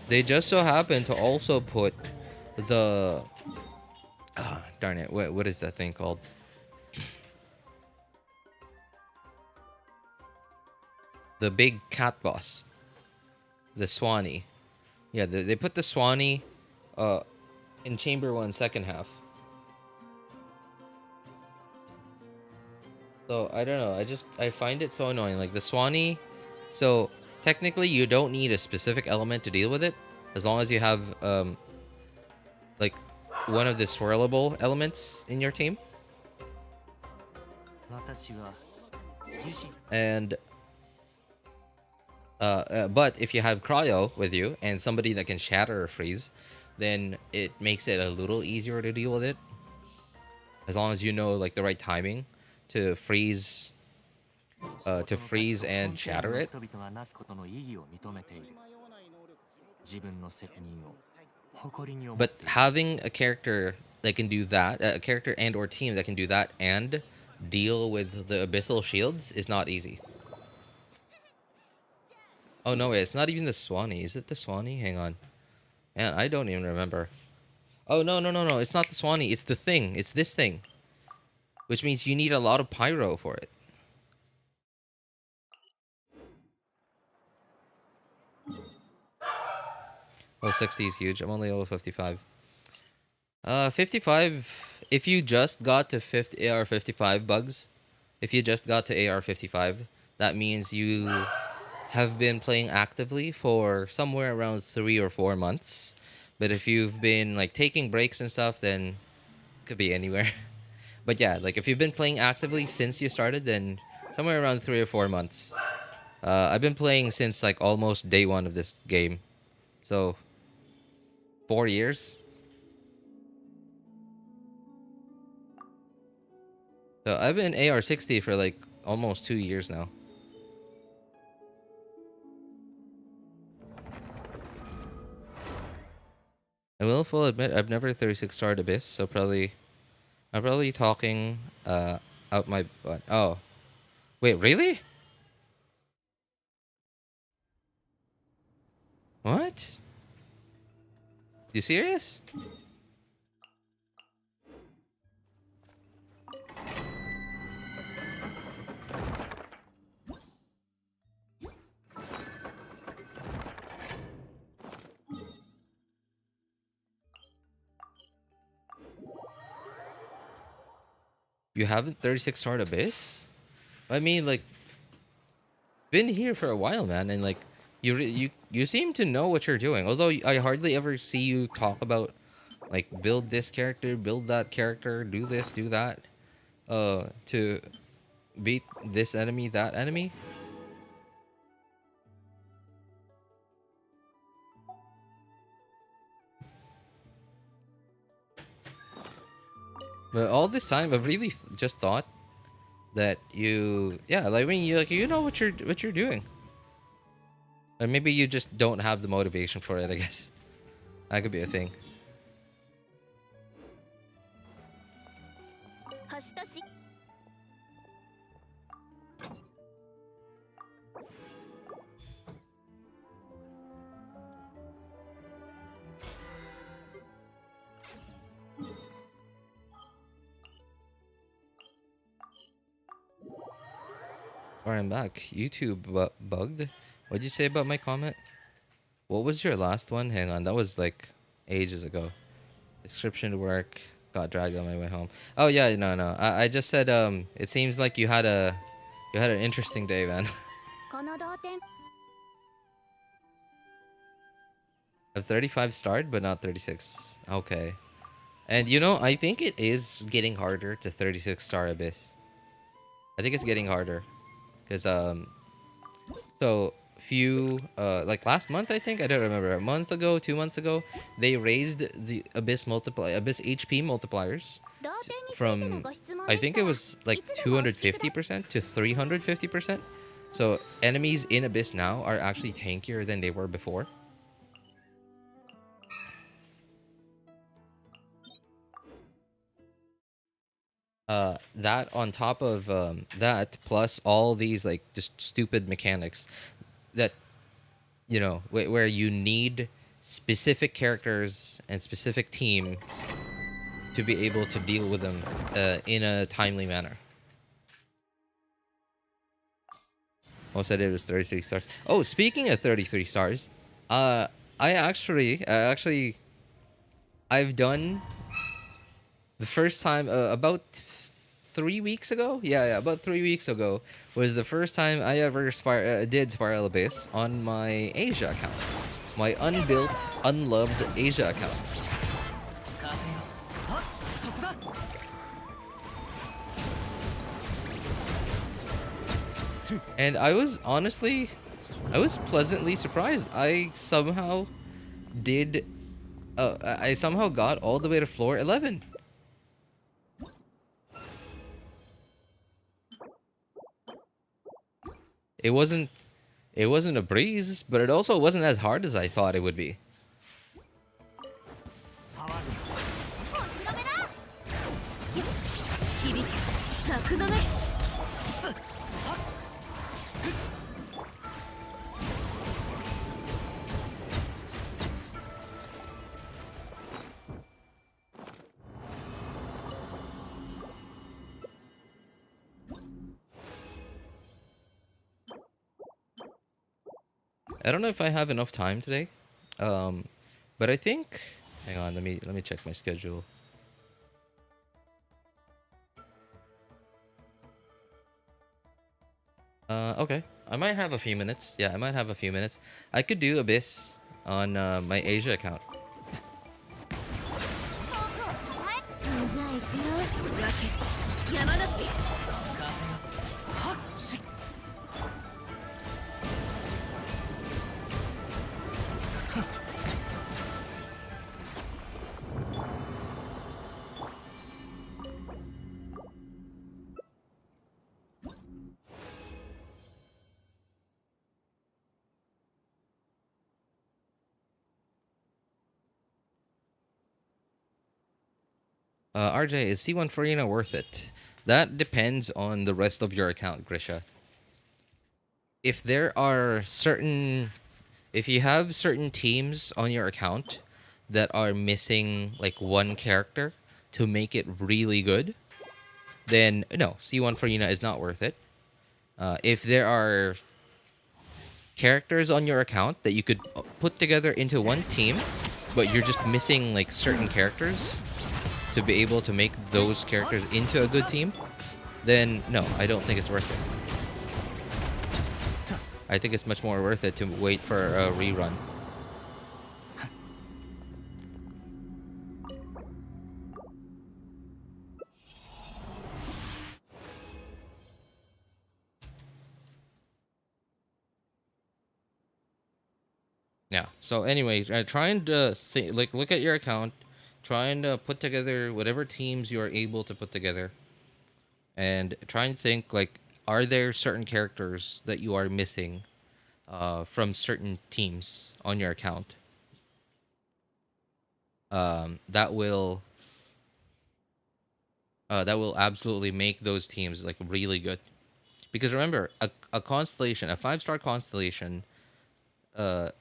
so happen to also put the darn it, what is that thing called? The big cat boss, the Swanee. Yeah, they put the Swanee in Chamber 1 second half. So I don't know. I find it so annoying. Like the Swanee. So technically, you don't need a specific element to deal with it, as long as you have like one of the swirlable elements in your team. And but if you have cryo with you and somebody that can shatter or freeze, then it makes it a little easier to deal with it. As long as you know like the right timing to freeze and shatter it. But having a character that can do that, a character and or team that can do that and deal with the abyssal shields is not easy. Oh no, wait, it's not even the Swanee. Is it the Swanee? Hang on. Man, I don't even remember. Oh no, it's not the Swanee, it's the thing. It's this thing. Which means you need a lot of pyro for it. Oh, 60 is huge. I'm only level 55. 55, if you just got to AR 55 bugs, if you just got to AR 55, that means you have been playing actively for somewhere around 3 or 4 months. But if you've been like taking breaks and stuff, then it could be anywhere. But yeah, like if you've been playing actively since you started, then somewhere around 3 or 4 months. I've been playing since like almost day 1 of this game. So 4 years. So I've been AR 60 for like almost 2 years now. I will full admit I've never 36 starred Abyss, so I'm probably talking out my butt. Oh. Wait, really? What? You serious? You haven't 36 starred Abyss? I mean, like, been here for a while, man, and like, you seem to know what you're doing. Although I hardly ever see you talk about, like, build this character, build that character, do this, do that, to beat this enemy, that enemy. But all this time, I've really just thought that yeah, like, I mean, you know what you're doing. Or maybe you just don't have the motivation for it, I guess. That could be a thing. Alright, I'm back. YouTube bugged. What'd you say about my comment? What was your last one? Hang on, that was like ages ago. Description to work. Got dragged on my way home. Oh yeah, no. I just said it seems like you had an interesting day, man. A 35 starred, but not 36. Okay. And you know, I think it is getting harder to 36 star Abyss. I think it's getting harder. Because so few like last month, I think, I don't remember, a month ago, 2 months ago, they raised the Abyss HP multipliers from, I think it was like 250% to 350%. So enemies in Abyss now are actually tankier than they were before. that on top of that, plus all these like just stupid mechanics that where you need specific characters and specific teams to be able to deal with them in a timely manner. Most I did was 33 stars. Oh, speaking of 33 stars, I've done the first time about 3 weeks ago. Yeah, about 3 weeks ago was the first time I ever did Spiral Abyss on my Asia account, my unbuilt, unloved Asia account. And I was pleasantly surprised. I somehow got all the way to floor 11. It wasn't a breeze, but it also wasn't as hard as I thought it would be. I don't know if I have enough time today, but I think. Hang on, let me check my schedule. Okay, I might have a few minutes. Yeah, I might have a few minutes. I could do Abyss on my Asia account. RJ, is C1 Furina worth it? That depends on the rest of your account, Grisha. If you have certain teams on your account that are missing like one character to make it really good, then no, C1 Furina is not worth it. If there are characters on your account that you could put together into one team, but you're just missing like certain characters to be able to make those characters into a good team, then no, I don't think it's worth it. I think it's much more worth it to wait for a rerun. Yeah. So anyway, try and look at your account. Try and put together whatever teams you are able to put together, and try and think like, are there certain characters that you are missing from certain teams on your account that will absolutely make those teams like really good. Because remember, a constellation, a 5-star constellation,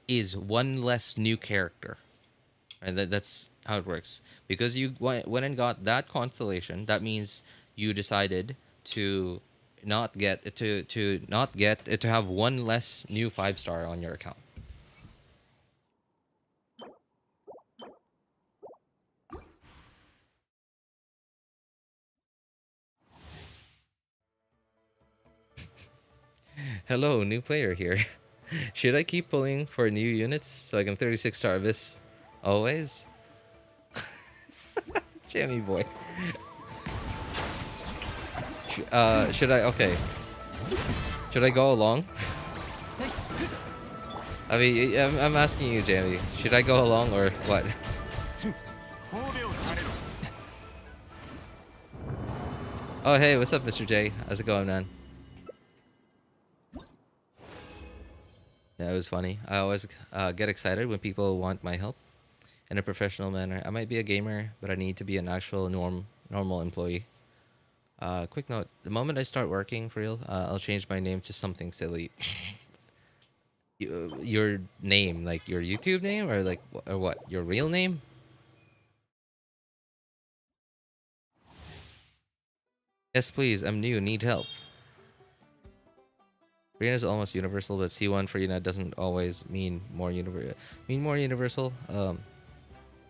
is one less new character, and that's how it works. Because you went and got that constellation, that means you decided to not get to have one less new 5-star on your account. Hello, new player here. Should I keep pulling for new units so I can 36-star Abyss always? Jammy boy. Should I? Okay. Should I go along? I mean, I'm asking you, Jamie. Should I go along or what? Oh, hey, what's up, Mr. J? How's it going, man? Yeah, it was funny. I always get excited when people want my help in a professional manner. I might be a gamer, but I need to be an actual normal employee. Quick note: the moment I start working for real, I'll change my name to something silly. Your name, like your YouTube name, or like or what? Your real name? Yes, please. I'm new. Need help. Furina is almost universal, but C1 Furina doesn't always mean more universal.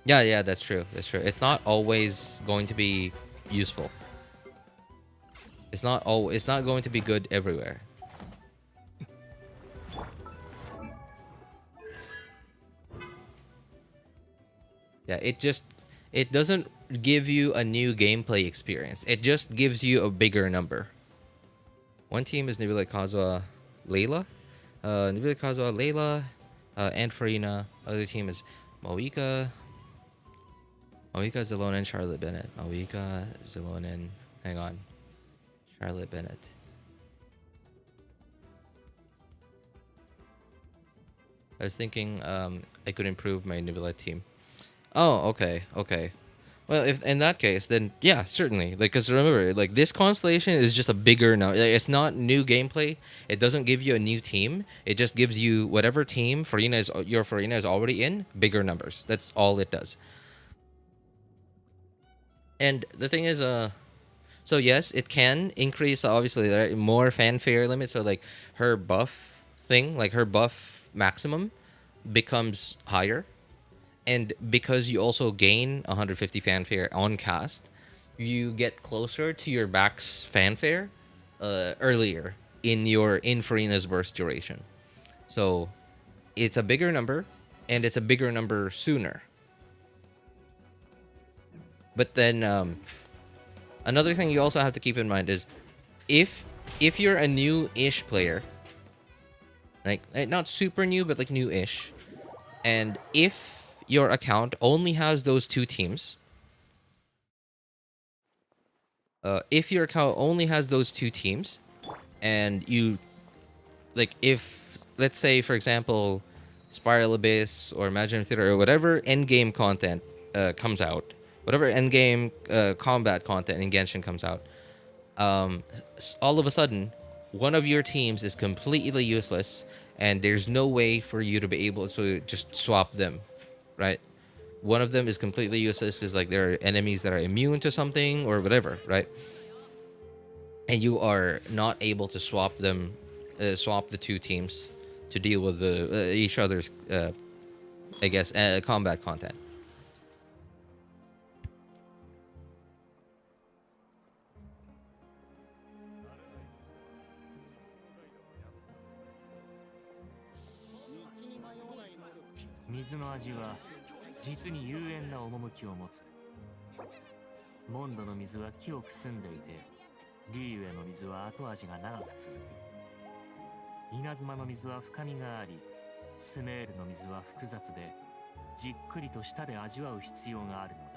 Yeah, that's true. That's true. It's not always going to be useful. It's not going to be good everywhere. Yeah, it doesn't give you a new gameplay experience. It just gives you a bigger number. One team is Nebula Kazuha Layla. Nebula Kazuha Layla and Furina. Other team is Moika. Moika Zilonen, Charlotte Bennett. Moika Zilonen. Hang on. Charlotte Bennett. I was thinking I could improve my Nebula team. Oh, okay. Well, if in that case, then yeah, certainly. Like, because remember, like this constellation is just a bigger now. It's not new gameplay. It doesn't give you a new team. It just gives you whatever team your Furina is already in, bigger numbers. That's all it does. And the thing is, so yes, it can increase obviously more fanfare limit. So like her buff thing, like her buff maximum, becomes higher. And because you also gain 150 fanfare on cast, you get closer to your max fanfare earlier in Furina's burst duration. So it's a bigger number, and it's a bigger number sooner. But then another thing you also have to keep in mind is if you're a new-ish player, like not super new, but like new-ish, and if your account only has those two teams. If your account only has those two teams, and you, like, if, let's say, for example, Spiral Abyss or Imaginarium Theater or whatever endgame content comes out, whatever endgame combat content in Genshin comes out, all of a sudden, one of your teams is completely useless, and there's no way for you to be able to just swap them. Right, one of them is completely useless because like there are enemies that are immune to something or whatever, right? And you are not able to swap them, swap the two teams to deal with the each other's, I guess, combat content.実に幽怨な趣を持つ。モンドの水は清く澄んでいて、リーウェの水は後味が長く続く。稲妻の水は深みがあり、スメールの水は複雑で、じっくりと舌で味わう必要があるのだ。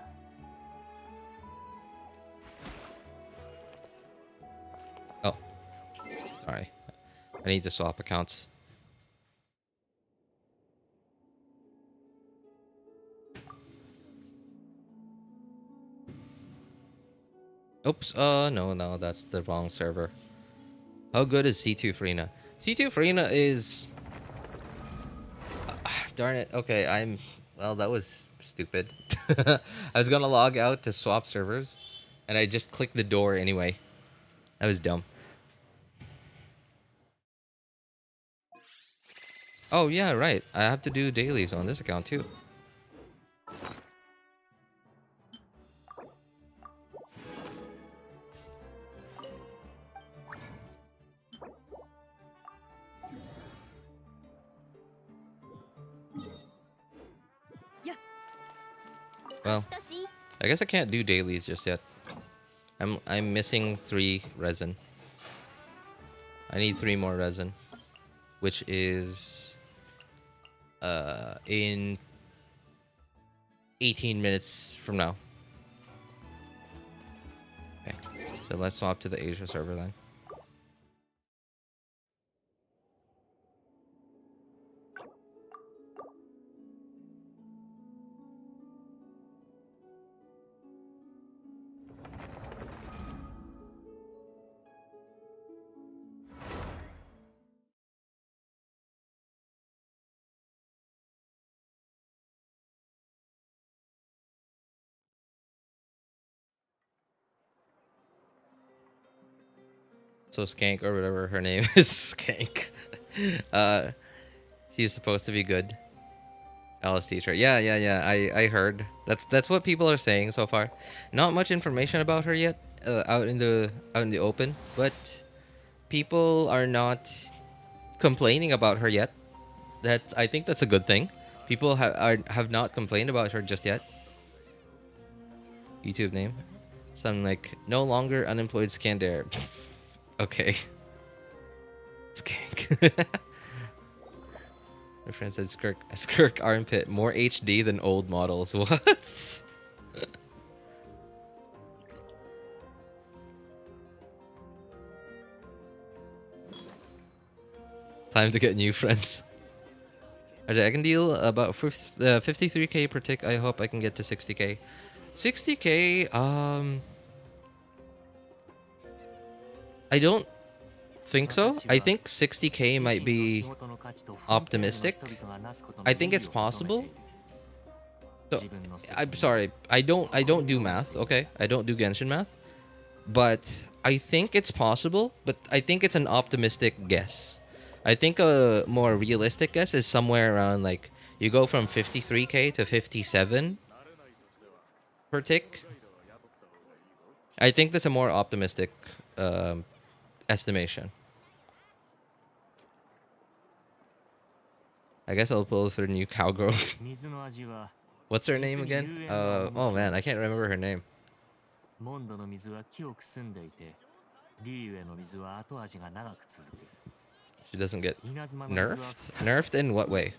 Oh, sorry. I need to swap accounts. Oops, no, that's the wrong server. How good is C2 Furina? C2 Furina is... darn it, okay, well, that was stupid. I was gonna log out to swap servers, and I just clicked the door anyway. That was dumb. Oh, yeah, right, I have to do dailies on this account, too. Well, I guess I can't do dailies just yet. I'm missing 3 resin. I need 3 more resin, which is in 18 minutes from now. Okay, so let's swap to the Asia server then. So Skank or whatever her name is, Skank. He's supposed to be good. Alice teacher. Yeah. I heard. That's what people are saying so far. Not much information about her yet, out in the open, but people are not complaining about her yet. I think that's a good thing. People have not complained about her just yet. YouTube name. Something like no longer unemployed Scandair. Okay. Skank. My friend said skirk armpit more HD than old models. What? Time to get new friends. Okay, I can deal about 53k per tick. I hope I can get to 60k. 60k. I don't think so. I think 60k might be optimistic. I think it's possible. So, I'm sorry. I don't do math. Okay, I don't do Genshin math, but I think it's possible. But I think it's an optimistic guess. I think a more realistic guess is somewhere around like you go from 53k to 57 per tick. I think that's a more optimistic estimation. I guess I'll pull for the new cowgirl. What's her name again? Oh man, I can't remember her name. She doesn't get nerfed? Nerfed in what way?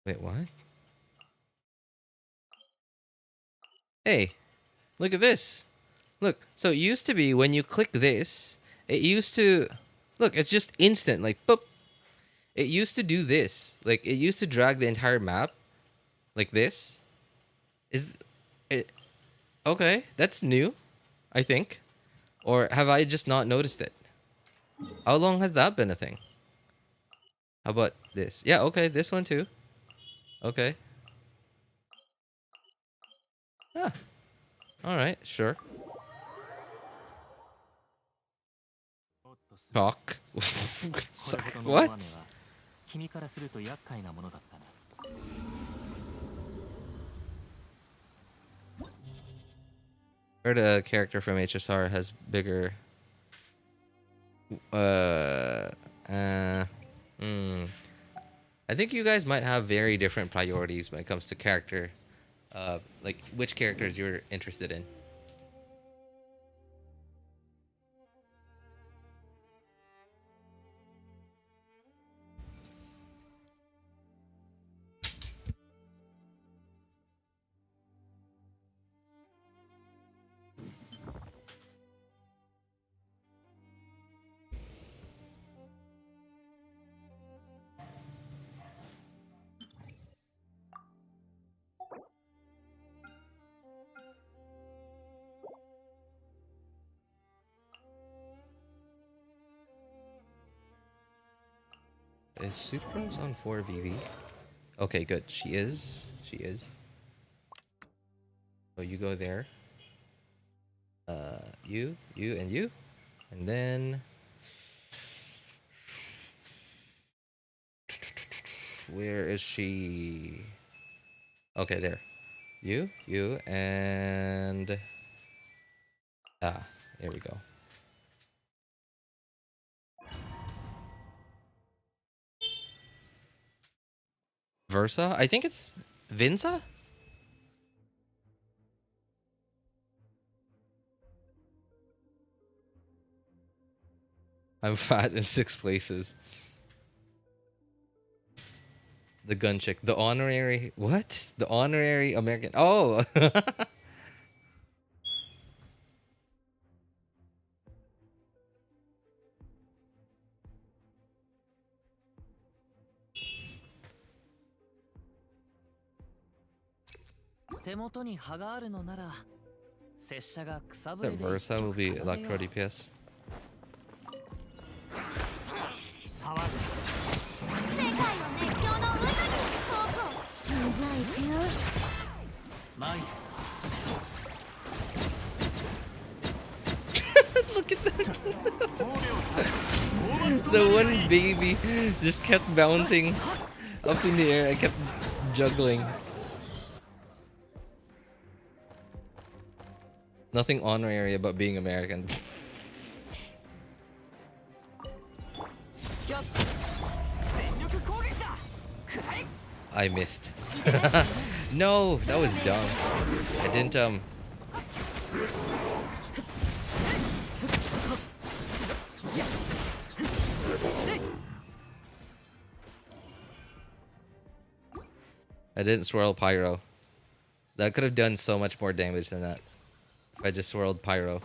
Wait, what? Hey, look at this. Look, so it used to be when you click this, it used to... Look, it's just instant, like, boop. It used to do this. Like, it used to drag the entire map. Like this. Is it... Okay, that's new, I think. Or have I just not noticed it? How long has that been a thing? How about this? Yeah, okay, this one too. Okay. Ah. Alright, sure. Talk. Sorry, what? Heard a character from HSR has bigger... I think you guys might have very different priorities when it comes to character. Like, which characters you're interested in. Is Sucrose on 4VV? Okay, good. She is. She is. So you go there. You, and you. And then... Where is she? Okay, there. You, and... Ah, there we go. Versa? I think it's Vinza? I'm fat in 6 places. The gun chick. The honorary... What? The honorary American... Oh! That Versa will be Electro DPS. じゃあ行くよ。前に Look at that. The one baby just kept bouncing up in the air. I kept juggling. Nothing honorary about being American. I missed. No, that was dumb. I didn't I didn't swirl pyro. That could have done so much more damage than that. If I just swirled pyro.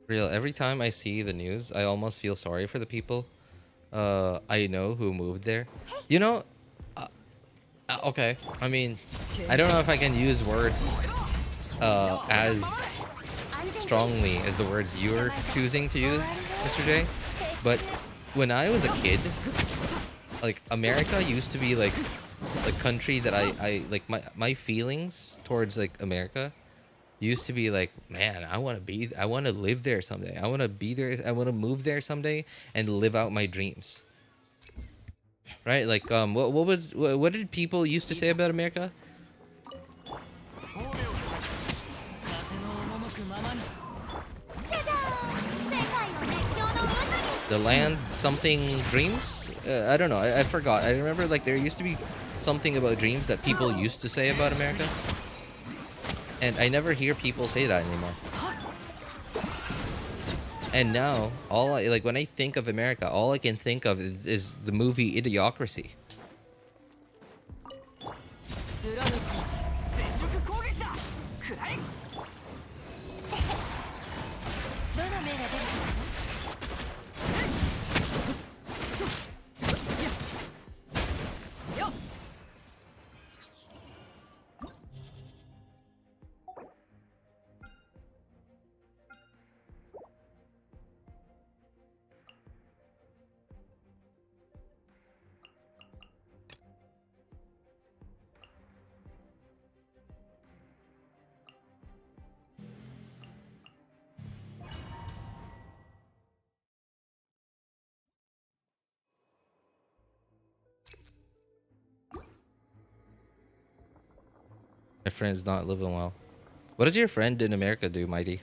Real, every time I see the news, I almost feel sorry for the people I know who moved there. You know, okay, I mean, I don't know if I can use words as strongly as the words you're choosing to use, Mr. J, but when I was a kid, like, America used to be like a country that I like, my feelings towards like America used to be like, man, I want to live there someday. I want to be there. I want to move there someday and live out my dreams. Right? Like, what did people used to say about America? The land something dreams? I don't know. I forgot. I remember like there used to be something about dreams that people used to say about America. And I never hear people say that anymore. And now, like when I think of America, all I can think of is the movie Idiocracy. My friend's not living well. What does your friend in America do, Mighty?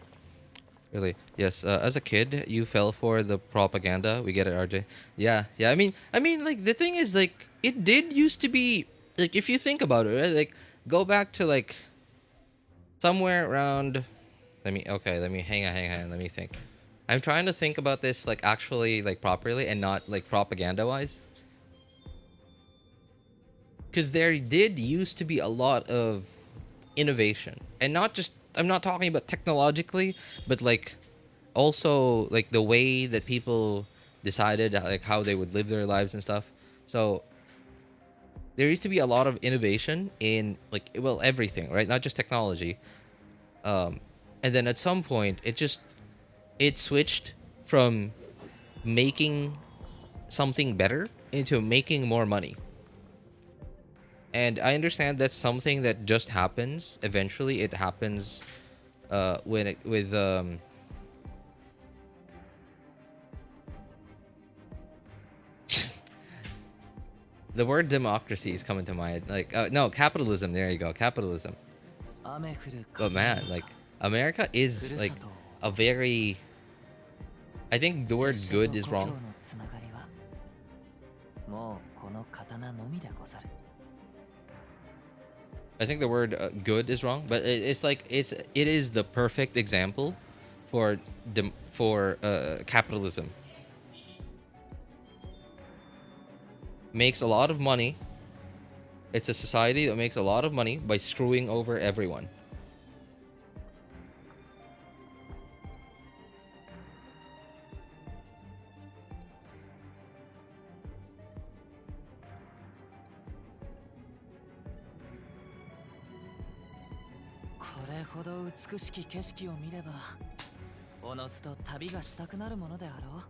Really? Yes. As a kid, you fell for the propaganda. We get it, RJ. Yeah. Yeah. I mean, like the thing is, like, it did used to be like if you think about it, right? Like, go back to like somewhere around. Let me hang on. Let me think. I'm trying to think about this like actually like properly and not like propaganda wise. Because there did used to be a lot of innovation, and not just, I'm not talking about technologically, but like also like the way that people decided like how they would live their lives and stuff. So there used to be a lot of innovation in like, well, everything, right? Not just technology. And then at some point it switched from making something better into making more money. And I understand that's something that just happens. Eventually, it happens with the word democracy is coming to mind. Like, no, capitalism. There you go, capitalism. But man, like, America is like a very. I think the word good is wrong. I think the word good is wrong, but it's like it is the perfect example for capitalism. Makes a lot of money. It's a society that makes a lot of money by screwing over everyone. れほど美しき景色を見ればおのずと旅がしたくなるものであろう。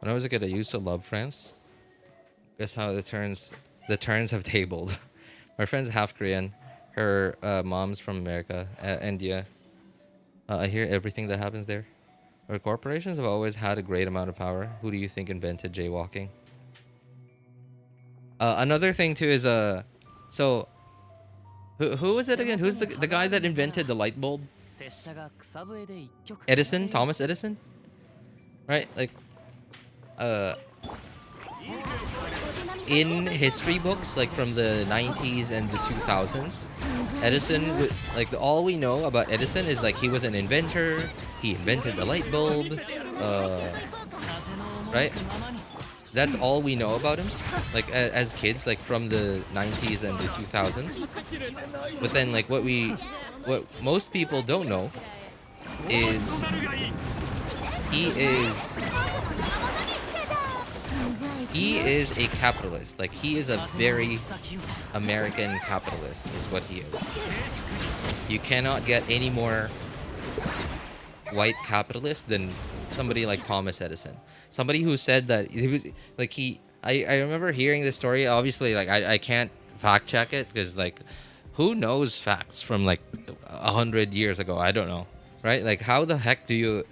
When I was a kid, I used to love France. Guess how the turns have tabled. My friend's half Korean. Her mom's from America, India. I hear everything that happens there. Our corporations have always had a great amount of power. Who do you think invented jaywalking? Another thing too is so who was it again? Who's the guy that invented the light bulb? Edison, Thomas Edison, right? Like, in history books, like from the 90s and the 2000s, Edison, like all we know about Edison is like he was an inventor. He invented the light bulb, right? That's all we know about him, like as kids, like from the 90s and the 2000s. But then, like what most people don't know is he is a capitalist. Like he is a very American capitalist, is what he is. You cannot get any more white capitalist than somebody like Thomas Edison. Somebody who said that he was like I remember hearing this story. Obviously, like I can't fact check it because like who knows facts from like 100 years ago? I don't know, right? Like how the heck do you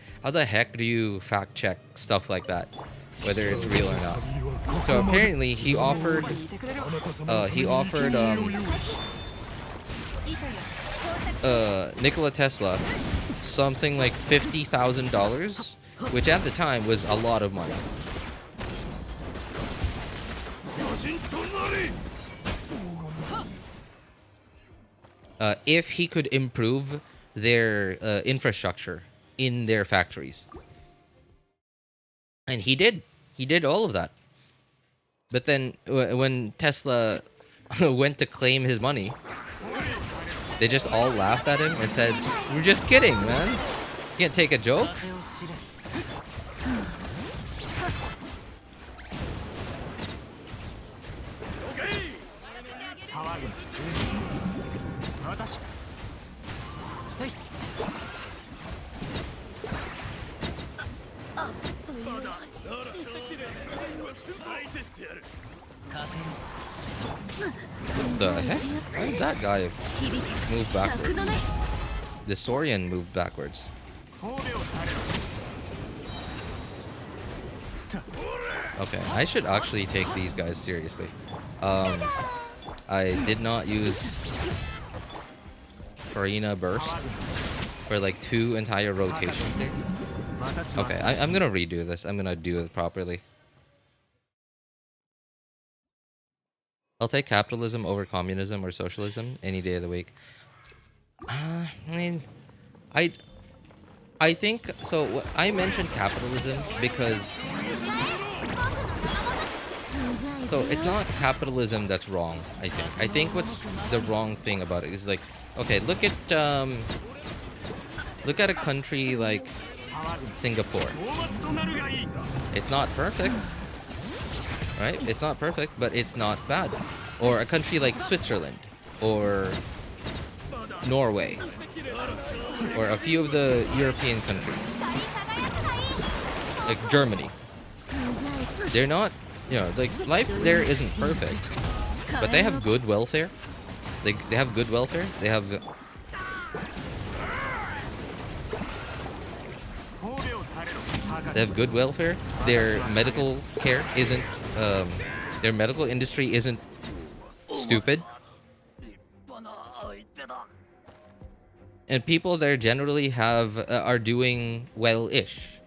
fact check stuff like that, whether it's real or not? So apparently he offered Nikola Tesla something like $50,000, which at the time was a lot of money. If he could improve their infrastructure in their factories. And he did all of that. But then when Tesla went to claim his money, they just all laughed at him and said, "We're just kidding, man. You can't take a joke." What the heck? Why did that guy move backwards? The Saurian moved backwards. Okay, I should actually take these guys seriously. I did not use Furina Burst for like 2 entire rotations there. Okay, I'm gonna redo this. I'm gonna do it properly. I'll take capitalism over communism or socialism any day of the week. I mean, I think so. I mentioned capitalism because it's not capitalism that's wrong. I think what's the wrong thing about it is like, okay, look at a country like Singapore. It's not perfect. Right? It's not perfect, but it's not bad. Or a country like Switzerland, or Norway, or a few of the European countries, like Germany. They're not, like life there isn't perfect, but they have good welfare. They have good welfare. They have good welfare. Their medical care isn't, their medical industry isn't stupid. And people there generally are doing well-ish.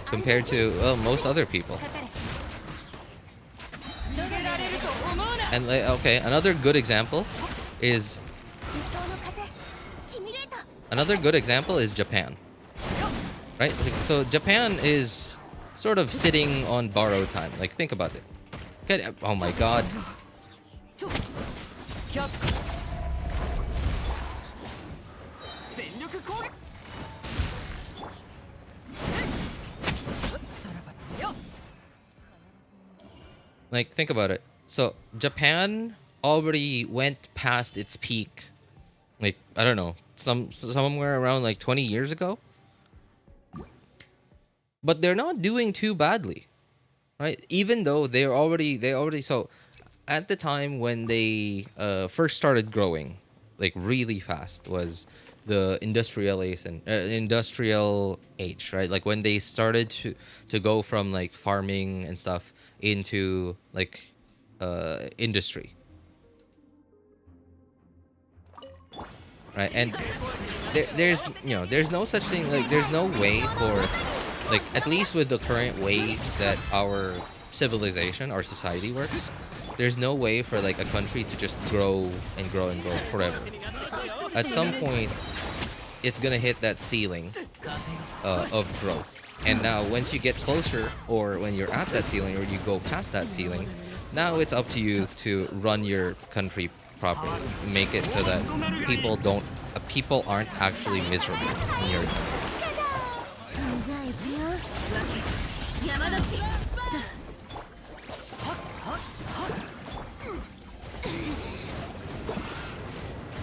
Compared to most other people. And okay, another good example is Japan, right? Like, so Japan is sort of sitting on borrowed time. Like, think about it. Okay, oh my god. Like, think about it. So Japan already went past its peak, like, I don't know, somewhere around like 20 years ago. But they're not doing too badly, right? Even though they already so at the time when they first started growing like really fast was the industrial age, right? Like when they started to go from like farming and stuff into like industry, right? And there's there's no such thing, like there's no way for, like, at least with the current way that our civilization, our society works, there's no way for like a country to just grow and grow and grow forever. At some point, it's gonna hit that ceiling of growth. And now, once you get closer, or when you're at that ceiling, or you go past that ceiling, now it's up to you to run your country properly, make it so that people aren't actually miserable in your country.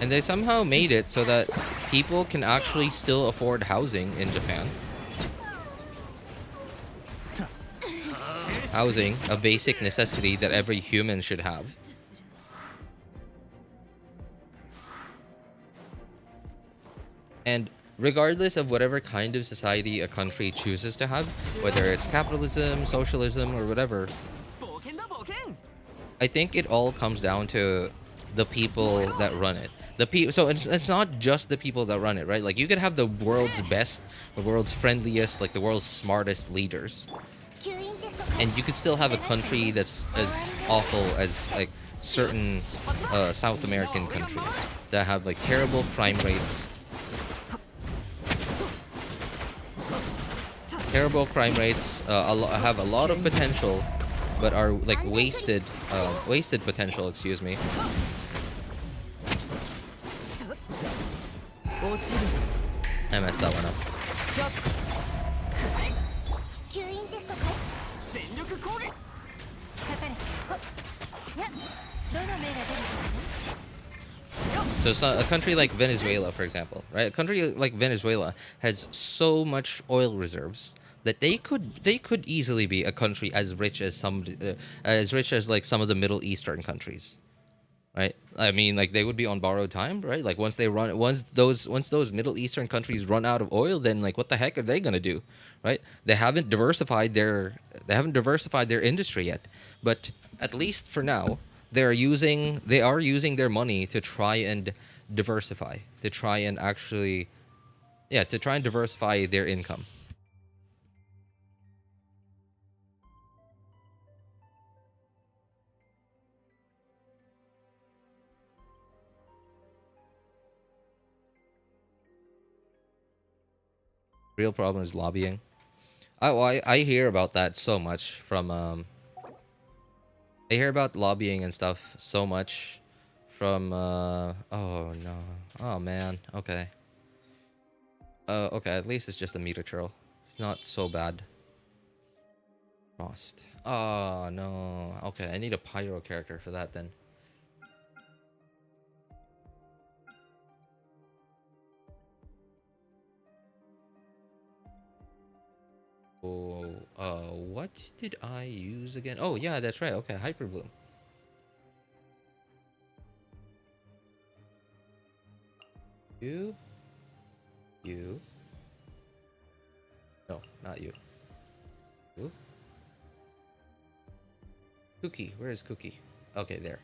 And they somehow made it so that people can actually still afford housing in Japan. Housing, a basic necessity that every human should have. And regardless of whatever kind of society a country chooses to have, whether it's capitalism, socialism, or whatever, I think it all comes down to the people that run it. So it's not just the people that run it, right? Like, you could have the world's best, the world's friendliest, like the world's smartest leaders, and you could still have a country that's as awful as like certain South American countries that have like terrible crime rates. Terrible crime rates, have a lot of potential, but are like wasted potential, excuse me. I messed that one up. So a country like Venezuela, for example, right? A country like Venezuela has so much oil reserves that they could easily be a country as rich as like some of the Middle Eastern countries, right? I mean, like, they would be on borrowed time, right? Like, once those Middle Eastern countries run out of oil, then like, what the heck are they gonna do, right? They haven't diversified their industry yet, but at least for now, they are using their money to try and diversify, to try and diversify their income. Real problem is lobbying. I hear about that so much from I hear about lobbying and stuff so much from oh no. Oh man. Okay. Okay, at least it's just a meter churl. It's not so bad. Frost. Oh no. Okay, I need a pyro character for that then. Oh, what did I use again? Oh yeah, that's right. Okay, Hyper Bloom. You. No, not you. You. Cookie, where is Cookie? Okay, there.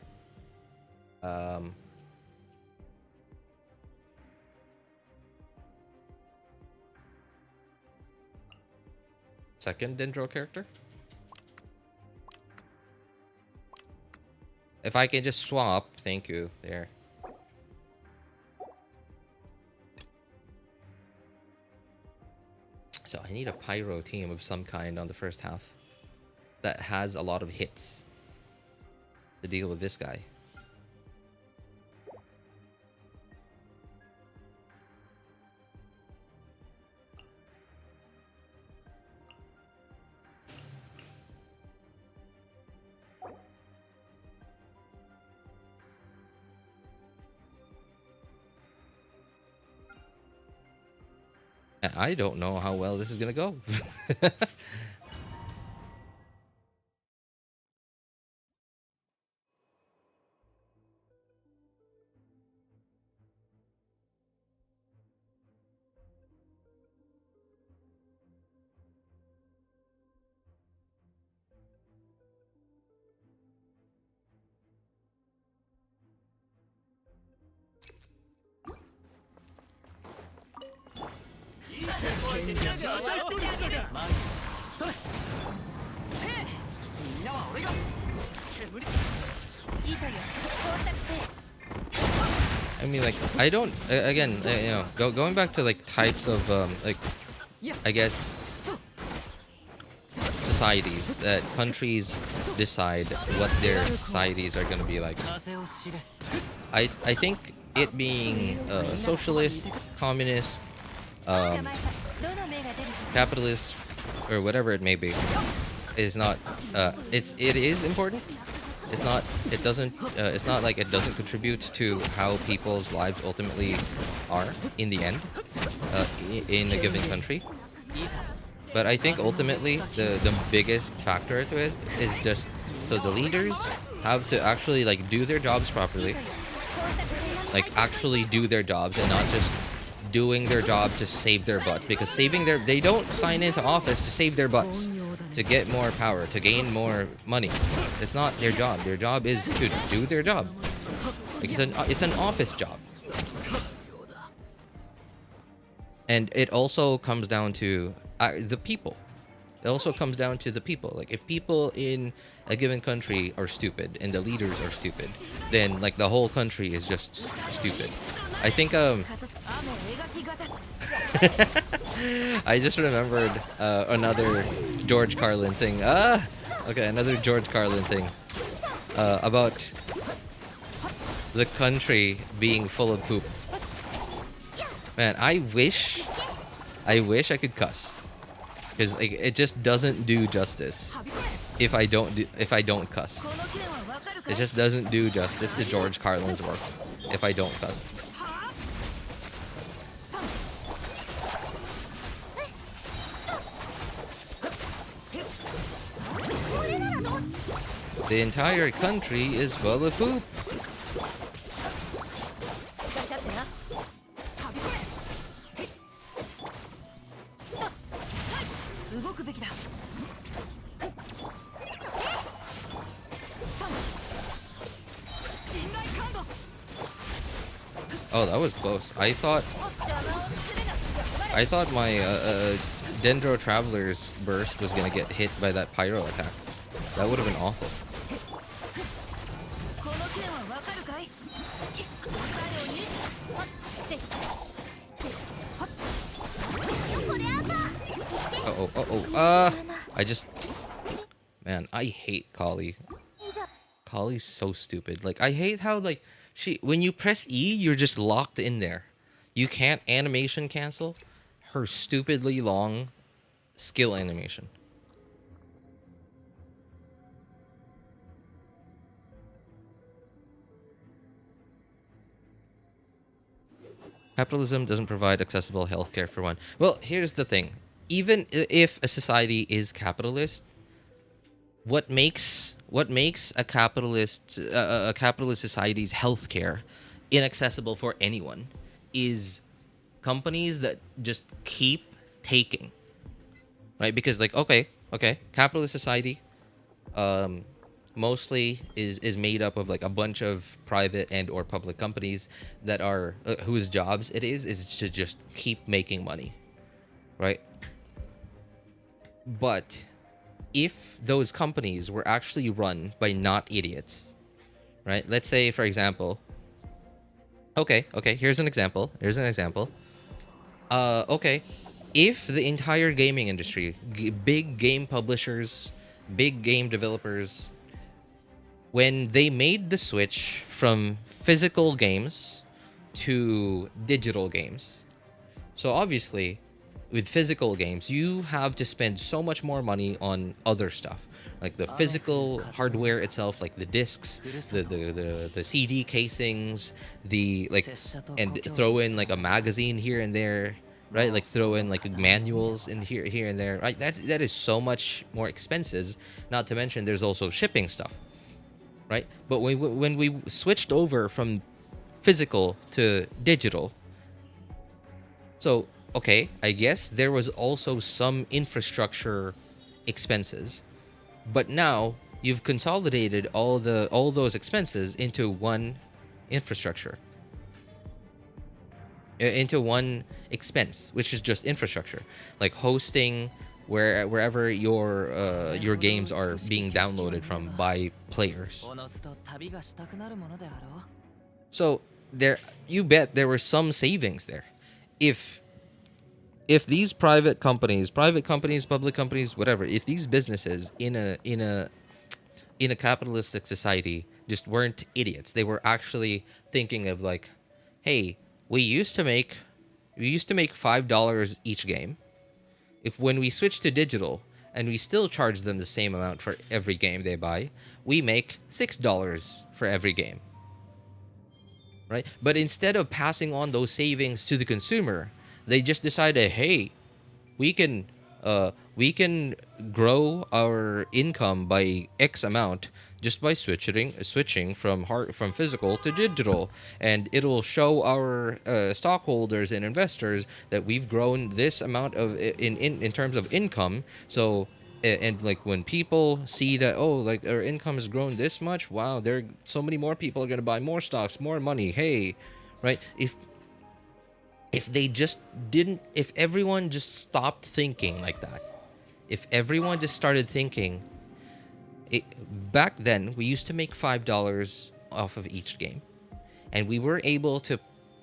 Second Dendro character. If I can just swap, thank you. There. So I need a pyro team of some kind on the first half that has a lot of hits to deal with this guy. I don't know how well this is gonna go. I mean, like, I don't. Again, you know, going back to like types of like, I guess societies that countries decide what their societies are gonna be like. I think it being socialist, communist, capitalist, or whatever it may be, is not. It is important. It's not. It doesn't. It's not like it doesn't contribute to how people's lives ultimately are in the end, in a given country. But I think ultimately the biggest factor to it is just so the leaders have to actually like do their jobs properly, like actually do their jobs and not just doing their job to save their butt, because they don't sign into office to save their butts, to get more power, to gain more money. It's not their job. Their job is to do their job. Like it's an office job. And it also comes down to the people. It also comes down to the people. Like if people in a given country are stupid and the leaders are stupid, then like the whole country is just stupid. I think I just remembered another George Carlin thing. Okay, another George Carlin thing about the country being full of poop. Man, I wish I could cuss, because like it just doesn't do justice if I don't cuss. It just doesn't do justice to George Carlin's work if I don't cuss. The entire country is full of poop. Oh, that was close. I thought my Dendro Traveler's burst was gonna get hit by that pyro attack. That would have been awful. Man, I hate Kali. Kali's so stupid. Like, I hate how, like, when you press E, you're just locked in there. You can't animation cancel her stupidly long skill animation. Capitalism doesn't provide accessible healthcare for one. Well, here's the thing. Even if a society is capitalist, what makes a capitalist society's healthcare inaccessible for anyone is companies that just keep taking, right? Because like okay, capitalist society mostly is made up of like a bunch of private and or public companies that are whose jobs it is to just keep making money, right? But if those companies were actually run by not idiots, right? Let's say, for example, okay, here's an example. Okay, if the entire gaming industry, big game publishers, big game developers, when they made the switch from physical games to digital games, so obviously, with physical games, you have to spend so much more money on other stuff, like the physical hardware itself, like the discs, the CD casings, and throw in like a magazine here and there, right? Like throw in like manuals in here and there, right? That is so much more expenses. Not to mention there's also shipping stuff, right? But when we switched over from physical to digital, so okay, I guess there was also some infrastructure expenses, but now you've consolidated all those expenses into one infrastructure, into one expense, which is just infrastructure, like hosting wherever your games are being downloaded from by players. おのずと旅がしたくなるものであろう。 So there, you bet there were some savings there. If these private companies, public companies, whatever, if these businesses in a capitalistic society just weren't idiots, they were actually thinking of like, hey, we used to make $5 each game. If when we switch to digital and we still charge them the same amount for every game they buy, we make $6 for every game. Right? But instead of passing on those savings to the consumer, they just decided, hey, we can grow our income by X amount just by switching from physical to digital, and it'll show our stockholders and investors that we've grown this amount of in terms of income. So and like when people see that, oh, like our income has grown this much, wow, there so many more people are going to buy more stocks, more money, hey, right? If everyone just stopped thinking like that, if everyone just started thinking, back then we used to make $5 off of each game, and we were able to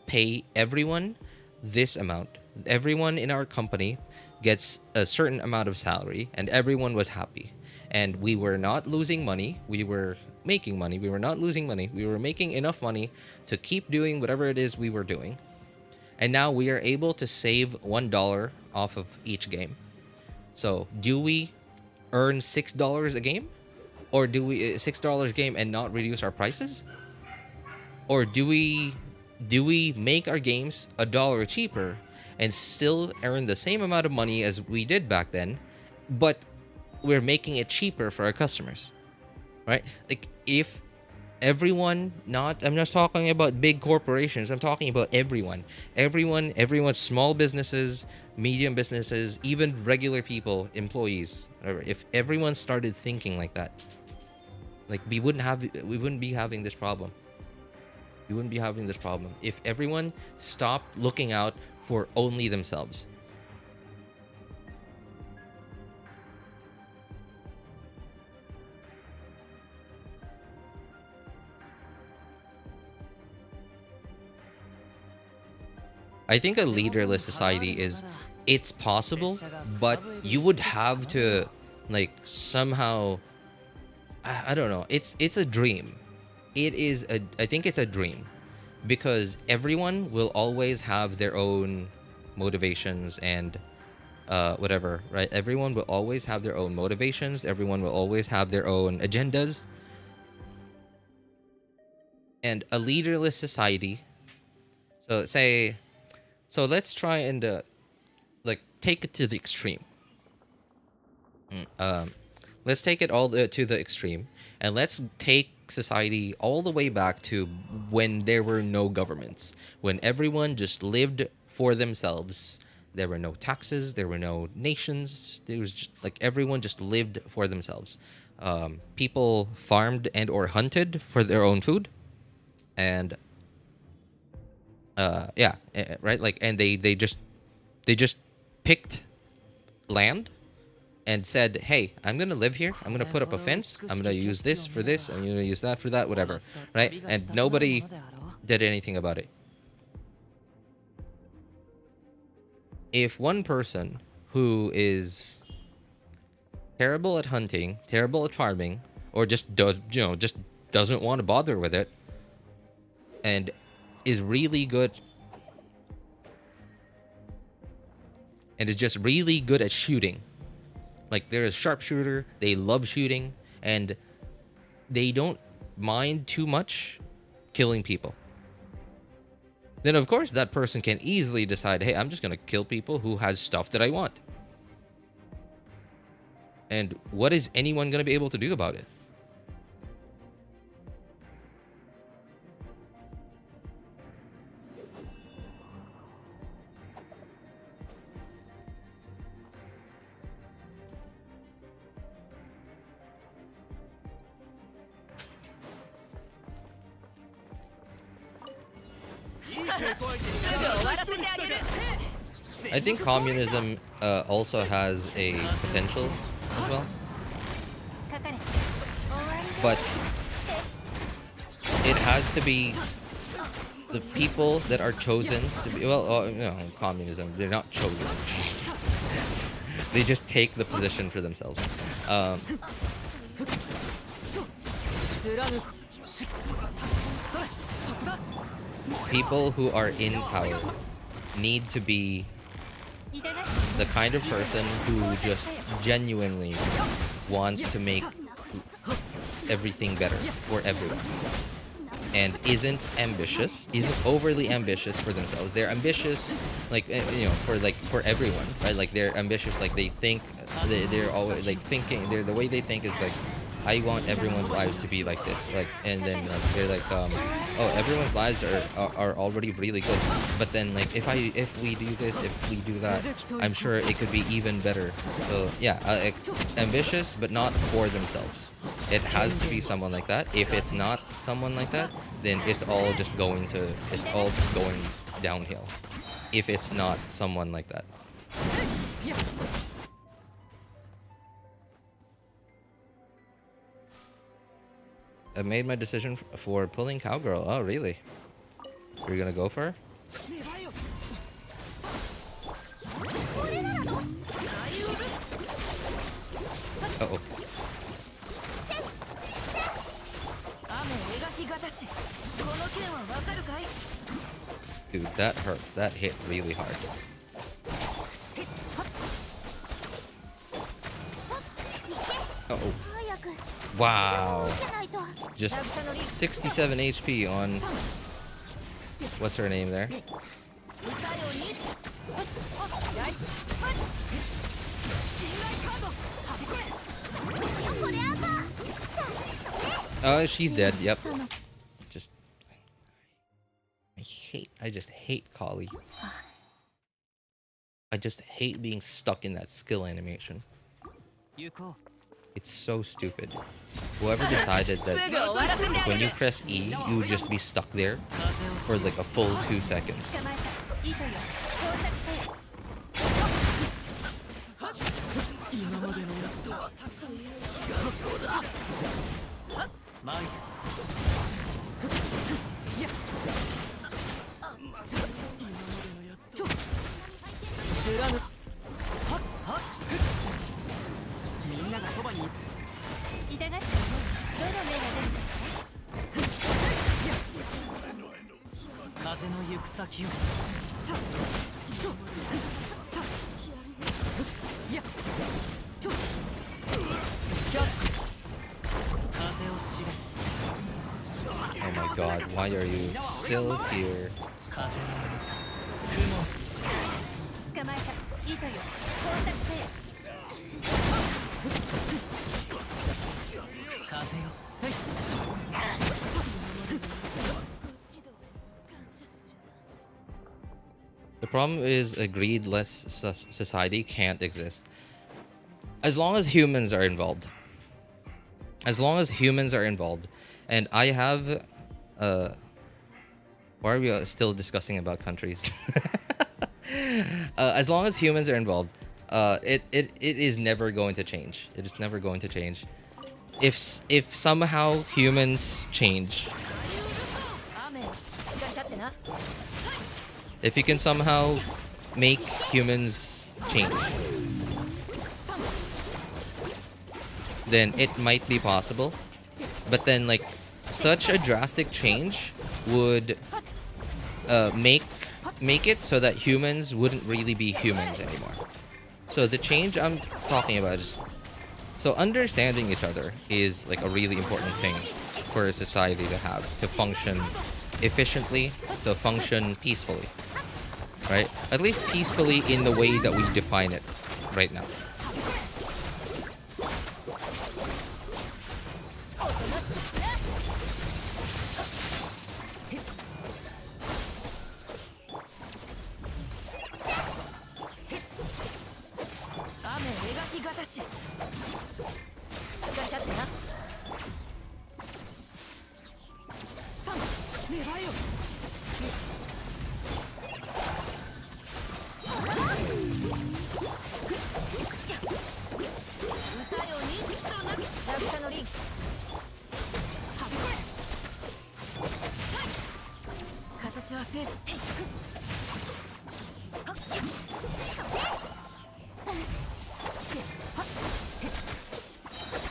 pay everyone this amount. Everyone in our company gets a certain amount of salary, and everyone was happy, and we were not losing money. We were making money. We were not losing money. We were making enough money to keep doing whatever it is we were doing. And now we are able to save $1 off of each game. So do we earn $6 a game? Or do we $6 a game and not reduce our prices? Or do we make our games $1 cheaper and still earn the same amount of money as we did back then, but we're making it cheaper for our customers? Right? Like if everyone, I'm not talking about big corporations, I'm talking about everyone, small businesses, medium businesses, even regular people, employees, whatever. If everyone started thinking like that, like we wouldn't be having this problem. We wouldn't be having this problem if everyone stopped looking out for only themselves. I think a leaderless society it's possible, but you would have to like somehow, I don't know, it's a dream. I think it's a dream, because everyone will always have their own motivations and whatever, right? Everyone will always have their own motivations. Everyone will always have their own agendas. And a leaderless society, so let's try and like take it to the extreme. Let's take it all to the extreme, and let's take society all the way back to when there were no governments, when everyone just lived for themselves. There were no taxes, there were no nations. There was just like everyone just lived for themselves. People farmed and or hunted for their own food, and right, like, and they just picked land and said, hey, I'm gonna live here, I'm gonna put up a fence, I'm gonna use this for this, I'm gonna use that for that, whatever, right? And nobody did anything about it. If one person who is terrible at hunting, terrible at farming, or just doesn't want to bother with it, and is really good and is just really good at shooting, like they're a sharpshooter, they love shooting, and they don't mind too much killing people. then of course that person can easily decide, hey, I'm just gonna kill people who has stuff that I want. And what is anyone gonna be able to do about it? I think communism also has a potential as well, but it has to be the people that are chosen to be, well, communism, they're not chosen. They just take the position for themselves. People who are in power need to be the kind of person who just genuinely wants to make everything better for everyone and isn't overly ambitious for themselves. They're ambitious, like, for everyone, right? Like, they're ambitious, like, they think they're always like thinking, the way they think is like, I want everyone's lives to be like this, like, and then like, they're like, oh, everyone's lives are already really good, but then like, if we do this, if we do that, I'm sure it could be even better. So yeah, ambitious but not for themselves. It has to be someone like that. If it's not someone like that, then it's all just going downhill. If it's not someone like that. I made my decision for pulling Cowgirl. Oh, really? You're gonna go for her? Uh-oh. Dude, that hurt. That hit really hard. Uh-oh. Wow. Just 67 HP on... What's her name there? She's dead. Yep. I just hate Kali. I just hate being stuck in that skill animation. It's so stupid. Whoever decided that when you press E, you would just be stuck there for like a full 2 seconds. Oh my god, why are you still here? The problem is a greedless society can't exist. As long as humans are involved. As long as humans are involved. And I have... why are we still discussing about countries? As long as humans are involved, it is never going to change. It is never going to change. If somehow humans change... If you can somehow make humans change, then it might be possible. But then, like, such a drastic change would make it so that humans wouldn't really be humans anymore. So the change I'm talking about is... So understanding each other is, like, a really important thing for a society to have, to function efficiently, to function peacefully, right? At least peacefully in the way that we define it right now.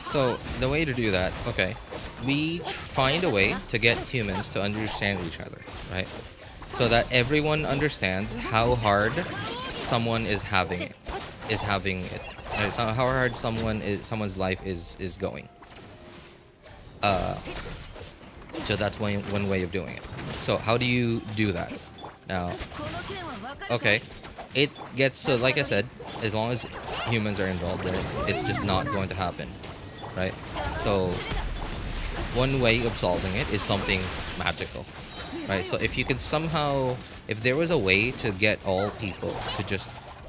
So the way to do that, okay, we find a way to get humans to understand each other, right? So that everyone understands how hard someone is having it, right? So how hard someone's life is going. So that's one way of doing it. So how do you do that? Now, okay, it gets so like I said, as long as humans are involved in it, it's just not going to happen. Right? So one way of solving it is something magical, right? So if you could somehow, if there was a way to get all people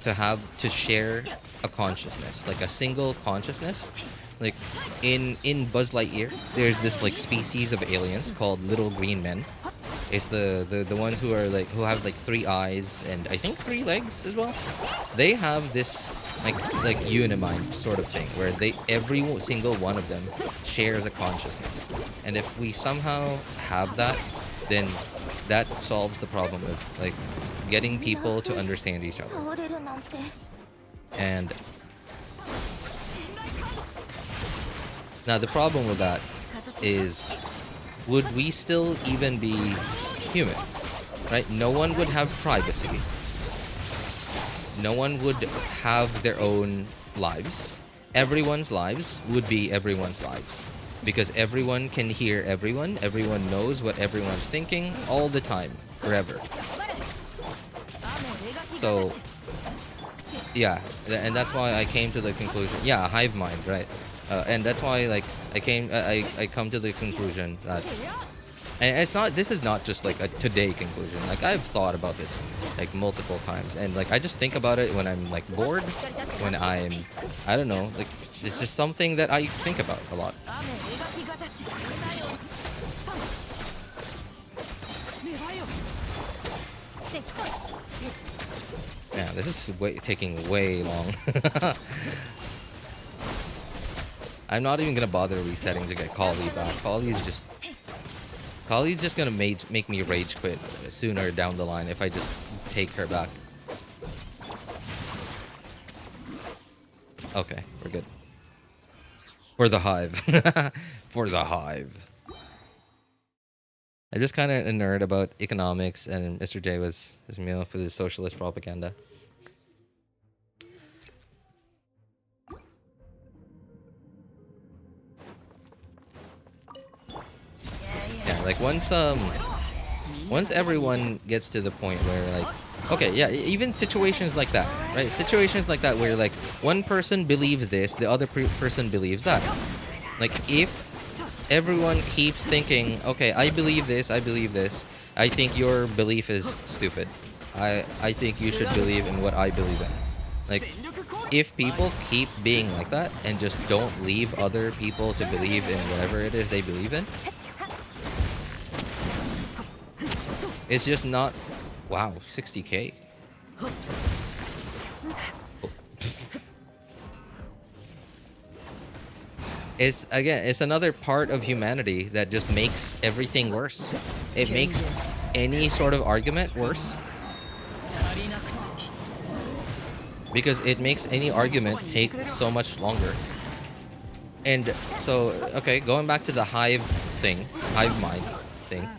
to share a consciousness, like a single consciousness, like in Buzz Lightyear, there's this like species of aliens called little green men. It's the ones who are who have 3 eyes and I think 3 legs as well. They have this like unimind sort of thing where every single one of them shares a consciousness, and if we somehow have that, then that solves the problem of getting people to understand each other. And now the problem with that is, would we still even be human? Right? No one would have privacy. No one would have their own lives. Everyone's lives would be everyone's lives. Because everyone can hear everyone. Everyone knows what everyone's thinking all the time, forever. So, yeah. And that's why I came to the conclusion. Yeah, hive mind, right? And that's why I come to the conclusion that, and this is not just a today conclusion. I've thought about this multiple times, and I just think about it when I'm bored, when I don't know, it's just something that I think about a lot. Yeah, this is taking way long. I'm not even gonna bother resetting to get Kali back. Kali's just gonna make me rage quit sooner down the line if I just take her back. Okay, we're good. For the hive. For the hive. I'm just kind of a nerd about economics, and Mr. J was meal for the socialist propaganda. Yeah, once everyone gets to the point where okay, yeah, even situations like that, right? Situations like that where one person believes this, the other person believes that. If everyone keeps thinking, okay, I believe this, I think your belief is stupid. I think you should believe in what I believe in. If people keep being like that and just don't leave other people to believe in whatever it is they believe in, it's just not... Wow, 60k. It's another part of humanity that just makes everything worse. It makes any sort of argument worse. Because it makes any argument take so much longer. And so, okay, going back to the hive mind thing.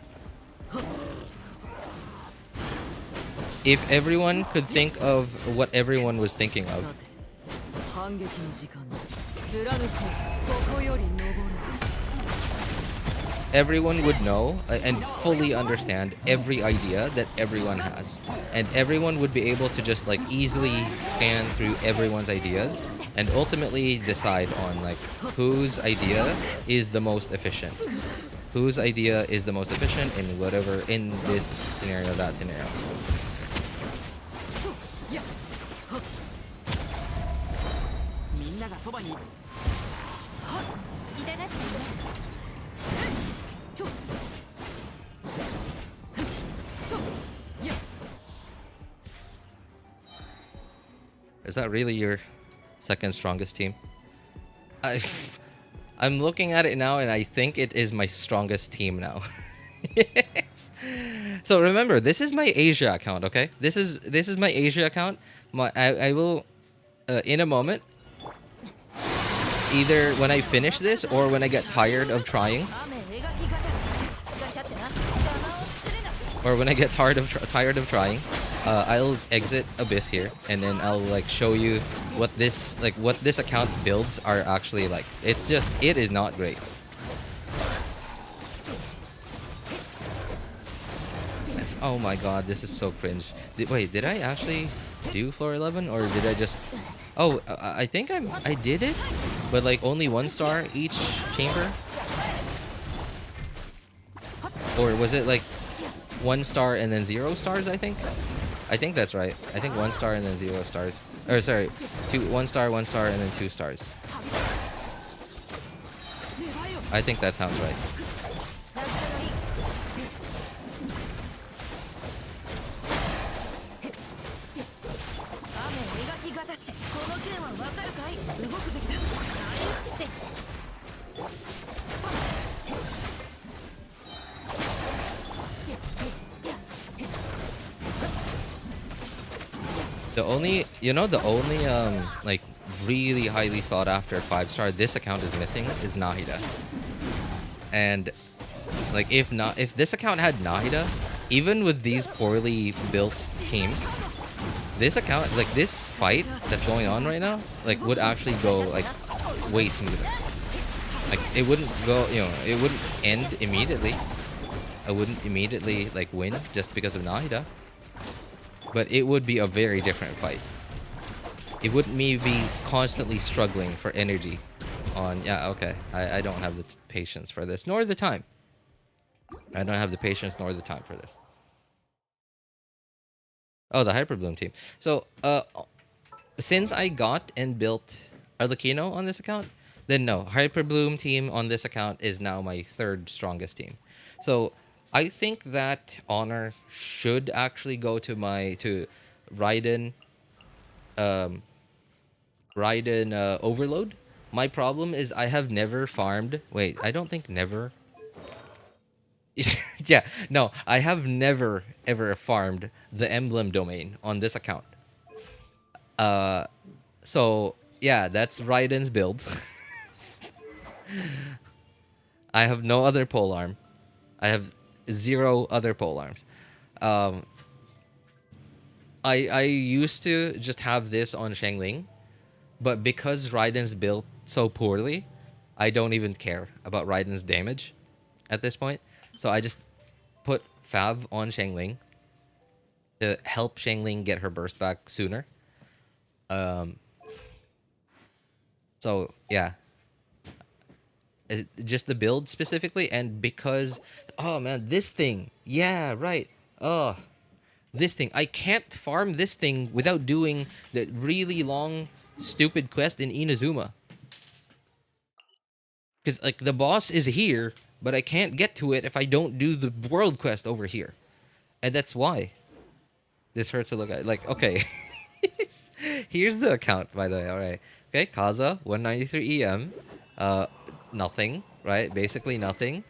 If everyone could think of what everyone was thinking of, everyone would know and fully understand every idea that everyone has, and everyone would be able to just like easily scan through everyone's ideas and ultimately decide on like whose idea is the most efficient, whose idea is the most efficient in whatever, in this scenario, that scenario. Is that really your second strongest team? I'm looking at it now and I think it is my strongest team now. So remember, this is my Asia account, okay? This is my Asia account. I will in a moment, either when I finish this or when I get tired of trying, tired of trying, I'll exit Abyss here, and then I'll like show you what this account's builds are actually like. It's just, it is not great. Oh my god, this is so cringe. Wait, did I actually do floor 11 or did I just? Oh, I think I did it, but like only 1 star each chamber, or was it like 1 star and then 0 stars? I think that's right. I think 1 star and then 0 stars. Or sorry, 1 star, 1 star, and then 2 stars. I think that sounds right. The only like really highly sought after 5-star this account is missing is Nahida. And like if this account had Nahida, even with these poorly built teams, this account, like this fight that's going on right now, like would actually go like way smoother. Like it wouldn't go, it wouldn't end immediately. I wouldn't immediately like win just because of Nahida. But it would be a very different fight. It wouldn't me be constantly struggling for energy on, yeah, okay. I don't have the patience for this, nor the time. I don't have the patience nor the time for this. Oh, the Hyperbloom team. So, since I got and built Arlecchino on this account, then no, Hyperbloom team on this account is now my 3rd strongest team. So, I think that honor should actually go to Raiden Overload. My problem is I have never farmed. Wait, I don't think never. Yeah, no, I have never ever farmed the emblem domain on this account. So yeah, that's Raiden's build. I have no other polearm. I have 0 other polearms. I used to just have this on Xiangling, but because Raiden's built so poorly, I don't even care about Raiden's damage at this point. So I just put Fav on Xiangling to help Xiangling get her burst back sooner. So yeah, just the build specifically, and because, oh man, this thing, yeah, right, this thing, I can't farm this thing without doing the really long stupid quest in Inazuma, because like the boss is here, but I can't get to it if I don't do the world quest over here, and that's why this hurts to look at. Like, okay, here's the account, by the way. All right, okay, Kaza 193 EM, nothing, right? Basically nothing.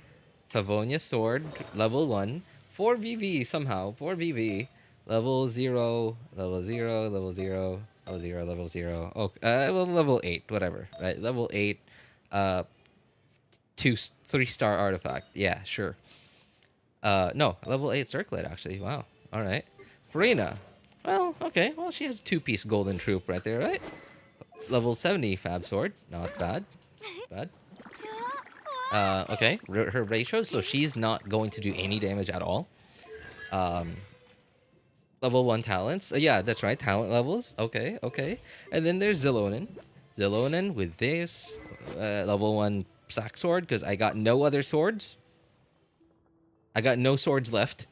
Favonia sword, level 1. 4VV somehow. 4VV. Level 0, level 0, level 0, level 0, level 0. Oh, well, level 8, whatever. Right? Level 8, 3-star artifact. Yeah, sure. No, level 8 circlet, actually. Wow. Alright. Furina. Well, okay. Well, she has 2-piece golden troop right there, right? Level 70 fab sword. Not bad. Bad. Okay, her ratio, so she's not going to do any damage at all. Level 1 talents. Yeah, that's right, talent levels. Okay, okay. And then there's Zilonen. Zilonen with this level 1 sack sword, because I got no other swords. I got no swords left.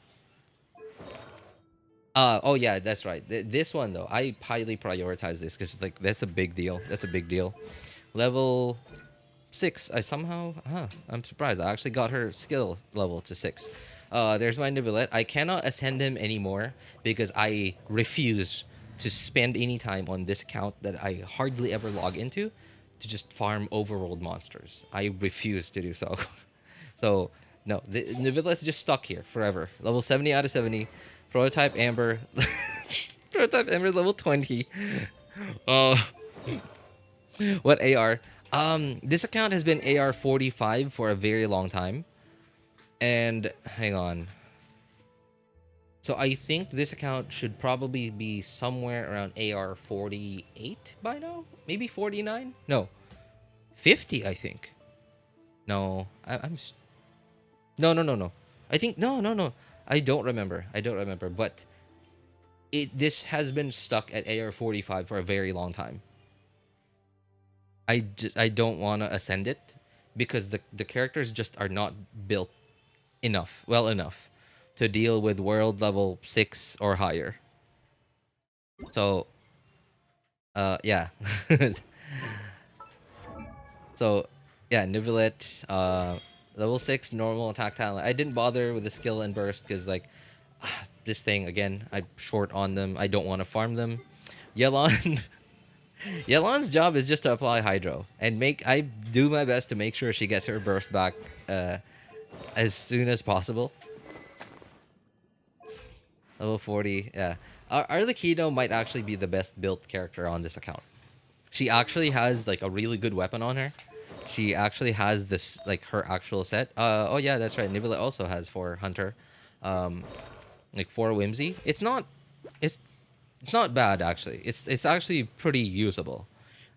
Oh yeah, that's right. This one though, I highly prioritize this because like that's a big deal. That's a big deal. Level 6. I somehow, I'm surprised. I actually got her skill level to 6. There's my Nivelette. I cannot ascend him anymore because I refuse to spend any time on this account that I hardly ever log into to just farm overworld monsters. I refuse to do so. So no, the Nivelette's just stuck here forever. Level 70 out of 70. Prototype Amber. Prototype Amber level 20. What AR? This account has been AR 45 for a very long time. And hang on. So I think this account should probably be somewhere around AR 48 by now? Maybe 49? No. 50, I think. No, No. I think no. I don't remember. But this has been stuck at AR 45 for a very long time. I don't want to ascend it because the characters just are not built well enough to deal with world level 6 or higher. So yeah. So yeah, Nivelette, level 6 normal attack talent. I didn't bother with the skill and burst because like this thing again, I'm short on them. I don't want to farm them. Yelan. Yelan's job is just to apply hydro and I do my best to make sure she gets her burst back as soon as possible. Level 40, yeah. Arlecchino might actually be the best built character on this account. She actually has like a really good weapon on her. She actually has this like her actual set. Oh yeah, that's right. Nivelette also has 4 Hunter, like 4 Whimsy. It's not bad actually. It's actually pretty usable.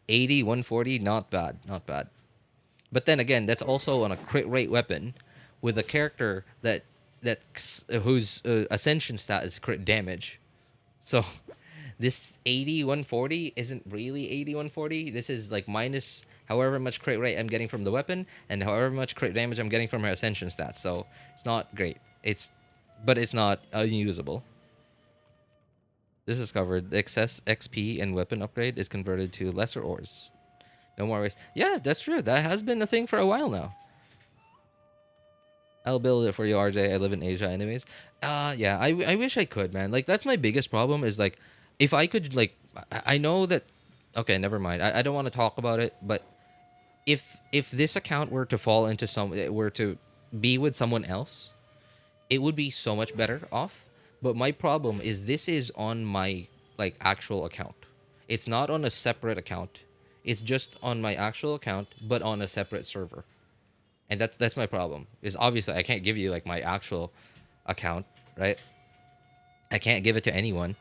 80, 140, not bad. But then again, that's also on a crit rate weapon with a character whose ascension stat is crit damage. So this 80, 140 isn't really 80, 140. This is like minus however much crit rate I'm getting from the weapon and however much crit damage I'm getting from her ascension stats. So it's not great. But it's not unusable. This is covered. The excess XP and weapon upgrade is converted to lesser ores. No more waste. Yeah, that's true. That has been a thing for a while now. I'll build it for you, RJ. I live in Asia anyways. Yeah, I wish I could, man. Like, that's my biggest problem is, like, if I could, like, I know that... Okay, never mind. I don't want to talk about it, but if this account were to fall into were to be with someone else, it would be so much better off. But my problem is this is on my, like, actual account. It's not on a separate account. It's just on my actual account, but on a separate server. And that's my problem. Is obviously I can't give you like my actual account, right? I can't give it to anyone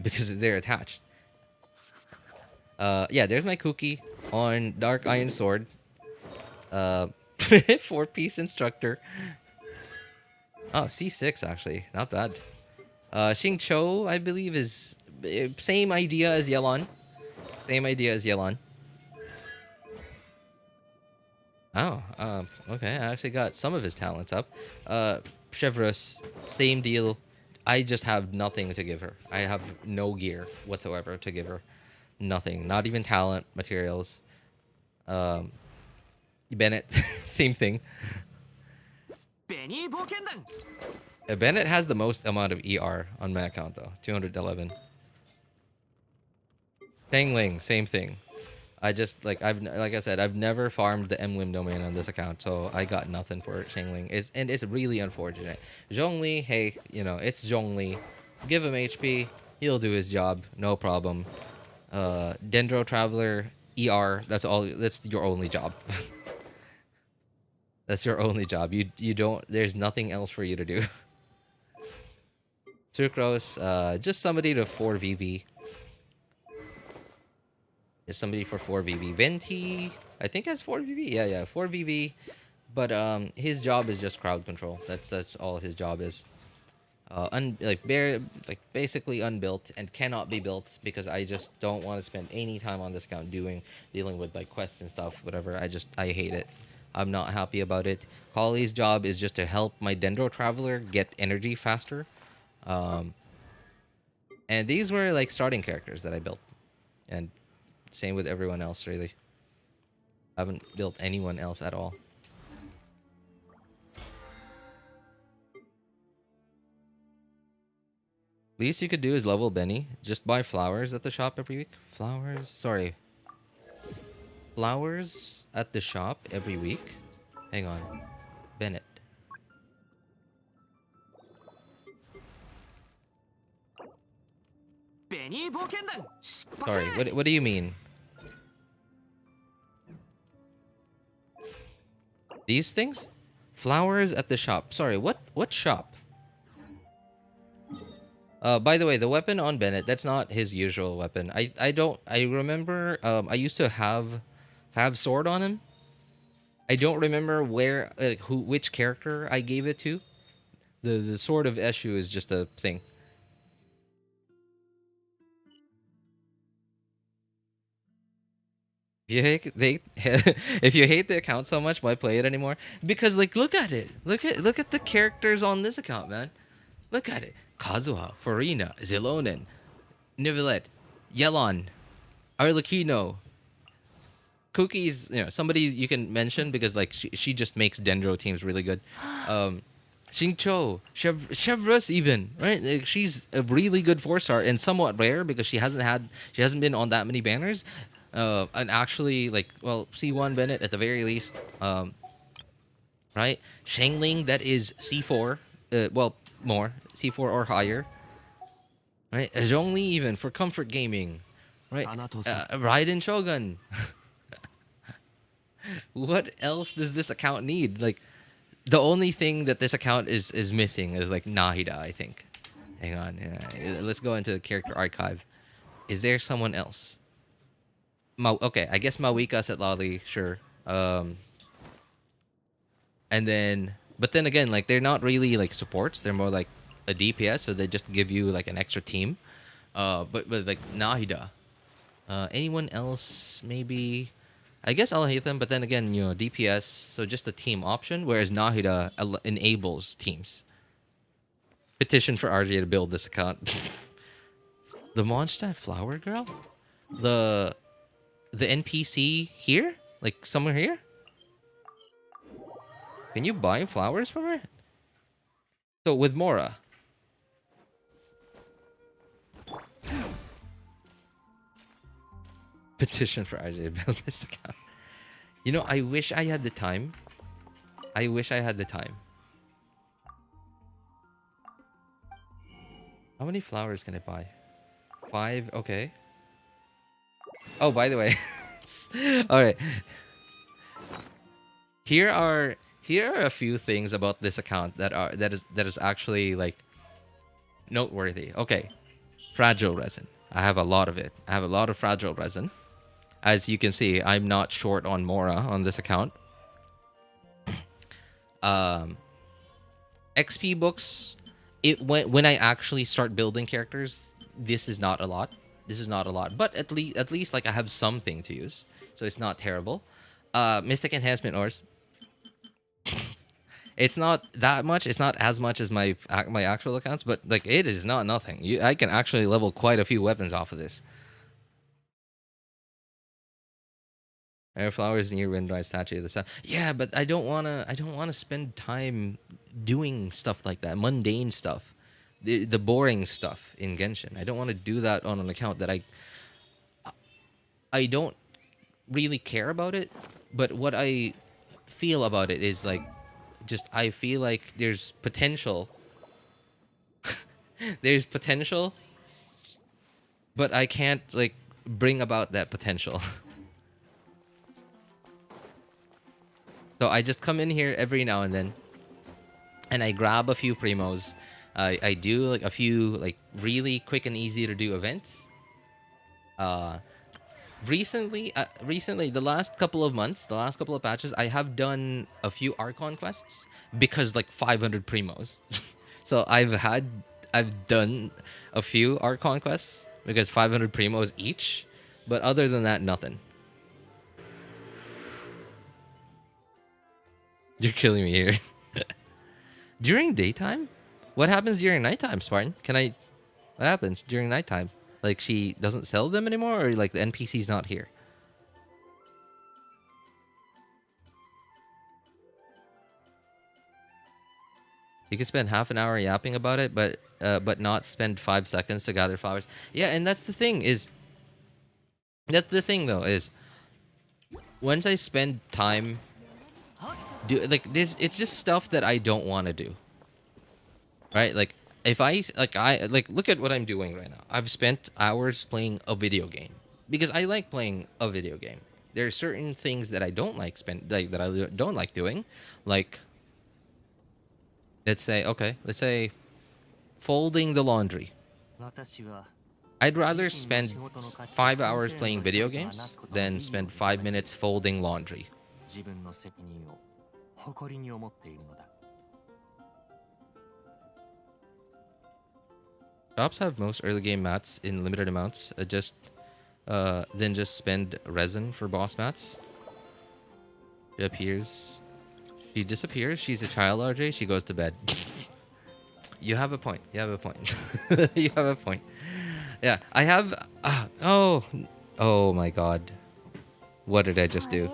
because they're attached. Yeah, there's my cookie on Dark Iron Sword. 4-piece instructor. Oh, C6 actually, not bad. Xing Cho, I believe, is same idea as Yelan. Oh, okay. I actually got some of his talents up. Chevreuse, same deal. I just have nothing to give her. I have no gear whatsoever to give her. Nothing. Not even talent, materials. Bennett, same thing. Bennett has the most amount of ER on my account though. 211. Xiangling, same thing. I just like I said, I've never farmed the MWIM domain on this account, so I got nothing for Xiangling. It's really unfortunate. Zhongli, hey, you know, it's Zhongli. Give him HP, he'll do his job, no problem. Dendro Traveler, ER, that's your only job. That's your only job. You don't, there's nothing else for you to do. Sucrose, just somebody to 4VV. Is somebody for 4VV. Venti, I think has 4VV. Yeah, 4VV. But his job is just crowd control. That's all his job is. Basically unbuilt and cannot be built because I just don't want to spend any time on this account dealing with like quests and stuff, whatever. I hate it. I'm not happy about it. Collie's job is just to help my Dendro Traveler get energy faster. And these were like starting characters that I built. And same with everyone else, really. I haven't built anyone else at all. Least you could do is level Benny. Just buy flowers at the shop every week. Flowers at the shop every week. Hang on. Bennett. Sorry, what do you mean? These things? Flowers at the shop. Sorry, what shop? By the way, the weapon on Bennett, that's not his usual weapon. I remember I used to have sword on him. I don't remember which character I gave it to. The sword of Eshu is just a thing. If you hate the account so much, why play it anymore? Because like look at it. Look at the characters on this account, man. Look at it. Kazuha, Furina, Zilonen, Nivelet, Yelon, Arlecchino. Cookie's, somebody you can mention because like she just makes Dendro teams really good. Xingqiu, Chevreuse even, right? Like, she's a really good 4-star and somewhat rare because she hasn't been on that many banners. And actually C1 Bennett at the very least. Right? Xiangling, that is C4. More C4 or higher. Right? Zhongli even for comfort gaming. Right? Raiden Shogun. What else does this account need? Like, the only thing that this account is missing is like Nahida, I think. Hang on. Let's go into character archive. Is there someone else? Okay, I guess Mawika's at Lolly, sure. And then, but then again, like they're not really like supports. They're more like a DPS, so they just give you like an extra team. But like Nahida, anyone else maybe? I guess I'll hate them, but then again, DPS, so just a team option. Whereas Nahida enables teams. Petition for RJ to build this account. The Mondstadt Flower Girl, the NPC here, like somewhere here. Can you buy flowers from her? So with Mora. Petition for RJ to build this account. I wish I had the time. How many flowers can I buy? 5, okay. Oh, by the way. All right. Here are a few things about this account that is actually like noteworthy. Okay. Fragile resin. I have a lot of it. I have a lot of fragile resin. As you can see, I'm not short on Mora on this account. XP books, when I actually start building characters, this is not a lot. But at least like I have something to use, so it's not terrible. Mystic enhancement ores. It's not that much. It's not as much as my actual accounts, but like it is not nothing. I can actually level quite a few weapons off of this. Air flowers near wind-rise statue of the sun. Yeah, but I don't wanna spend time doing stuff like that, mundane stuff, the boring stuff in Genshin. I don't want to do that on an account that I don't really care about it. But what I feel about it is like, I feel like there's potential. There's potential, but I can't like bring about that potential. So I just come in here every now and then, and I grab a few primos. I do like a few like really quick and easy to do events. recently, the last couple of months, the last couple of patches, I have done a few Archon quests because like 500 primos. So I've done a few Archon quests because 500 primos each, but other than that, nothing. You're killing me here. During daytime? What happens during nighttime, Spartan? What happens during nighttime? Like, she doesn't sell them anymore, or like the NPC's not here? You can spend half an hour yapping about it, but not spend 5 seconds to gather flowers. Yeah, and that's the thing is... That's the thing, though, is... Once I spend time... like, this, it's just stuff that I don't want to do. Right? Like, if I look at what I'm doing right now. I've spent hours playing a video game because I like playing a video game. There are certain things that I don't like that I don't like doing, like let's say folding the laundry. I'd rather spend 5 hours playing video games than spend 5 minutes folding laundry. Shops have most early game mats in limited amounts. Then just spend resin for boss mats. She appears. She disappears. She's a child, RJ. She goes to bed. You have a point. You have a point. You have a point. Yeah, I have... oh my god. What did I just do?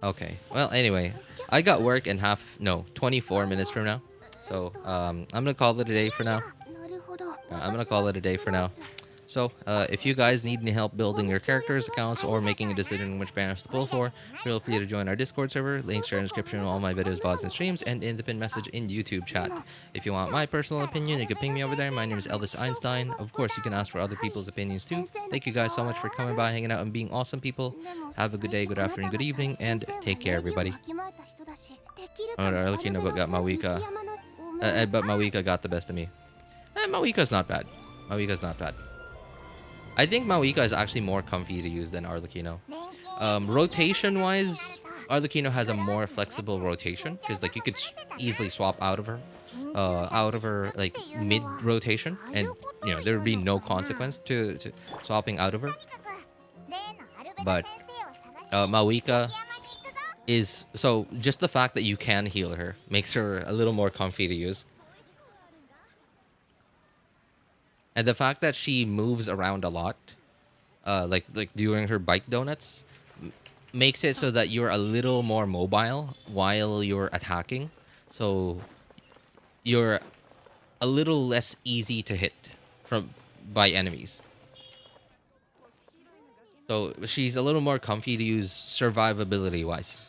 Okay. Well, anyway. I got work in 24 minutes from now. So, I'm gonna call it a day for now. So, if you guys need any help building your characters, accounts, or making a decision on which banners to pull for, feel free to join our Discord server. Links are in the description of all my videos, VODs, and streams, and in the pinned message in YouTube chat. If you want my personal opinion, you can ping me over there. My name is Elvis Einstein. Of course, you can ask for other people's opinions too. Thank you guys so much for coming by, hanging out, and being awesome people. Have a good day, good afternoon, good evening, and take care, everybody. Arlecchino got Mawika. But Mawika got the best of me. Mawika's not bad. I think Mawika is actually more comfy to use than Arlecchino. Rotation-wise, Arlecchino has a more flexible rotation because like you could easily swap out of her like mid-rotation, and you know there would be no consequence to swapping out of her. But Mawika is just the fact that you can heal her makes her a little more comfy to use. And the fact that she moves around a lot, like during her bike donuts, makes it so that you're a little more mobile while you're attacking. So you're a little less easy to hit by enemies. So she's a little more comfy to use survivability wise.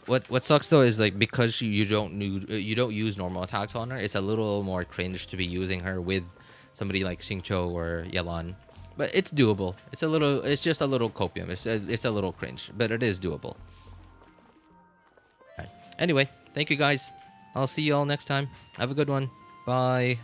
What sucks though is like because you don't use normal attacks on her, it's a little more cringe to be using her with somebody like Xingqiu or Yelan. But it's doable. It's just a little copium. It's a little cringe, but it is doable. Right. Anyway, thank you guys. I'll see you all next time. Have a good one. Bye.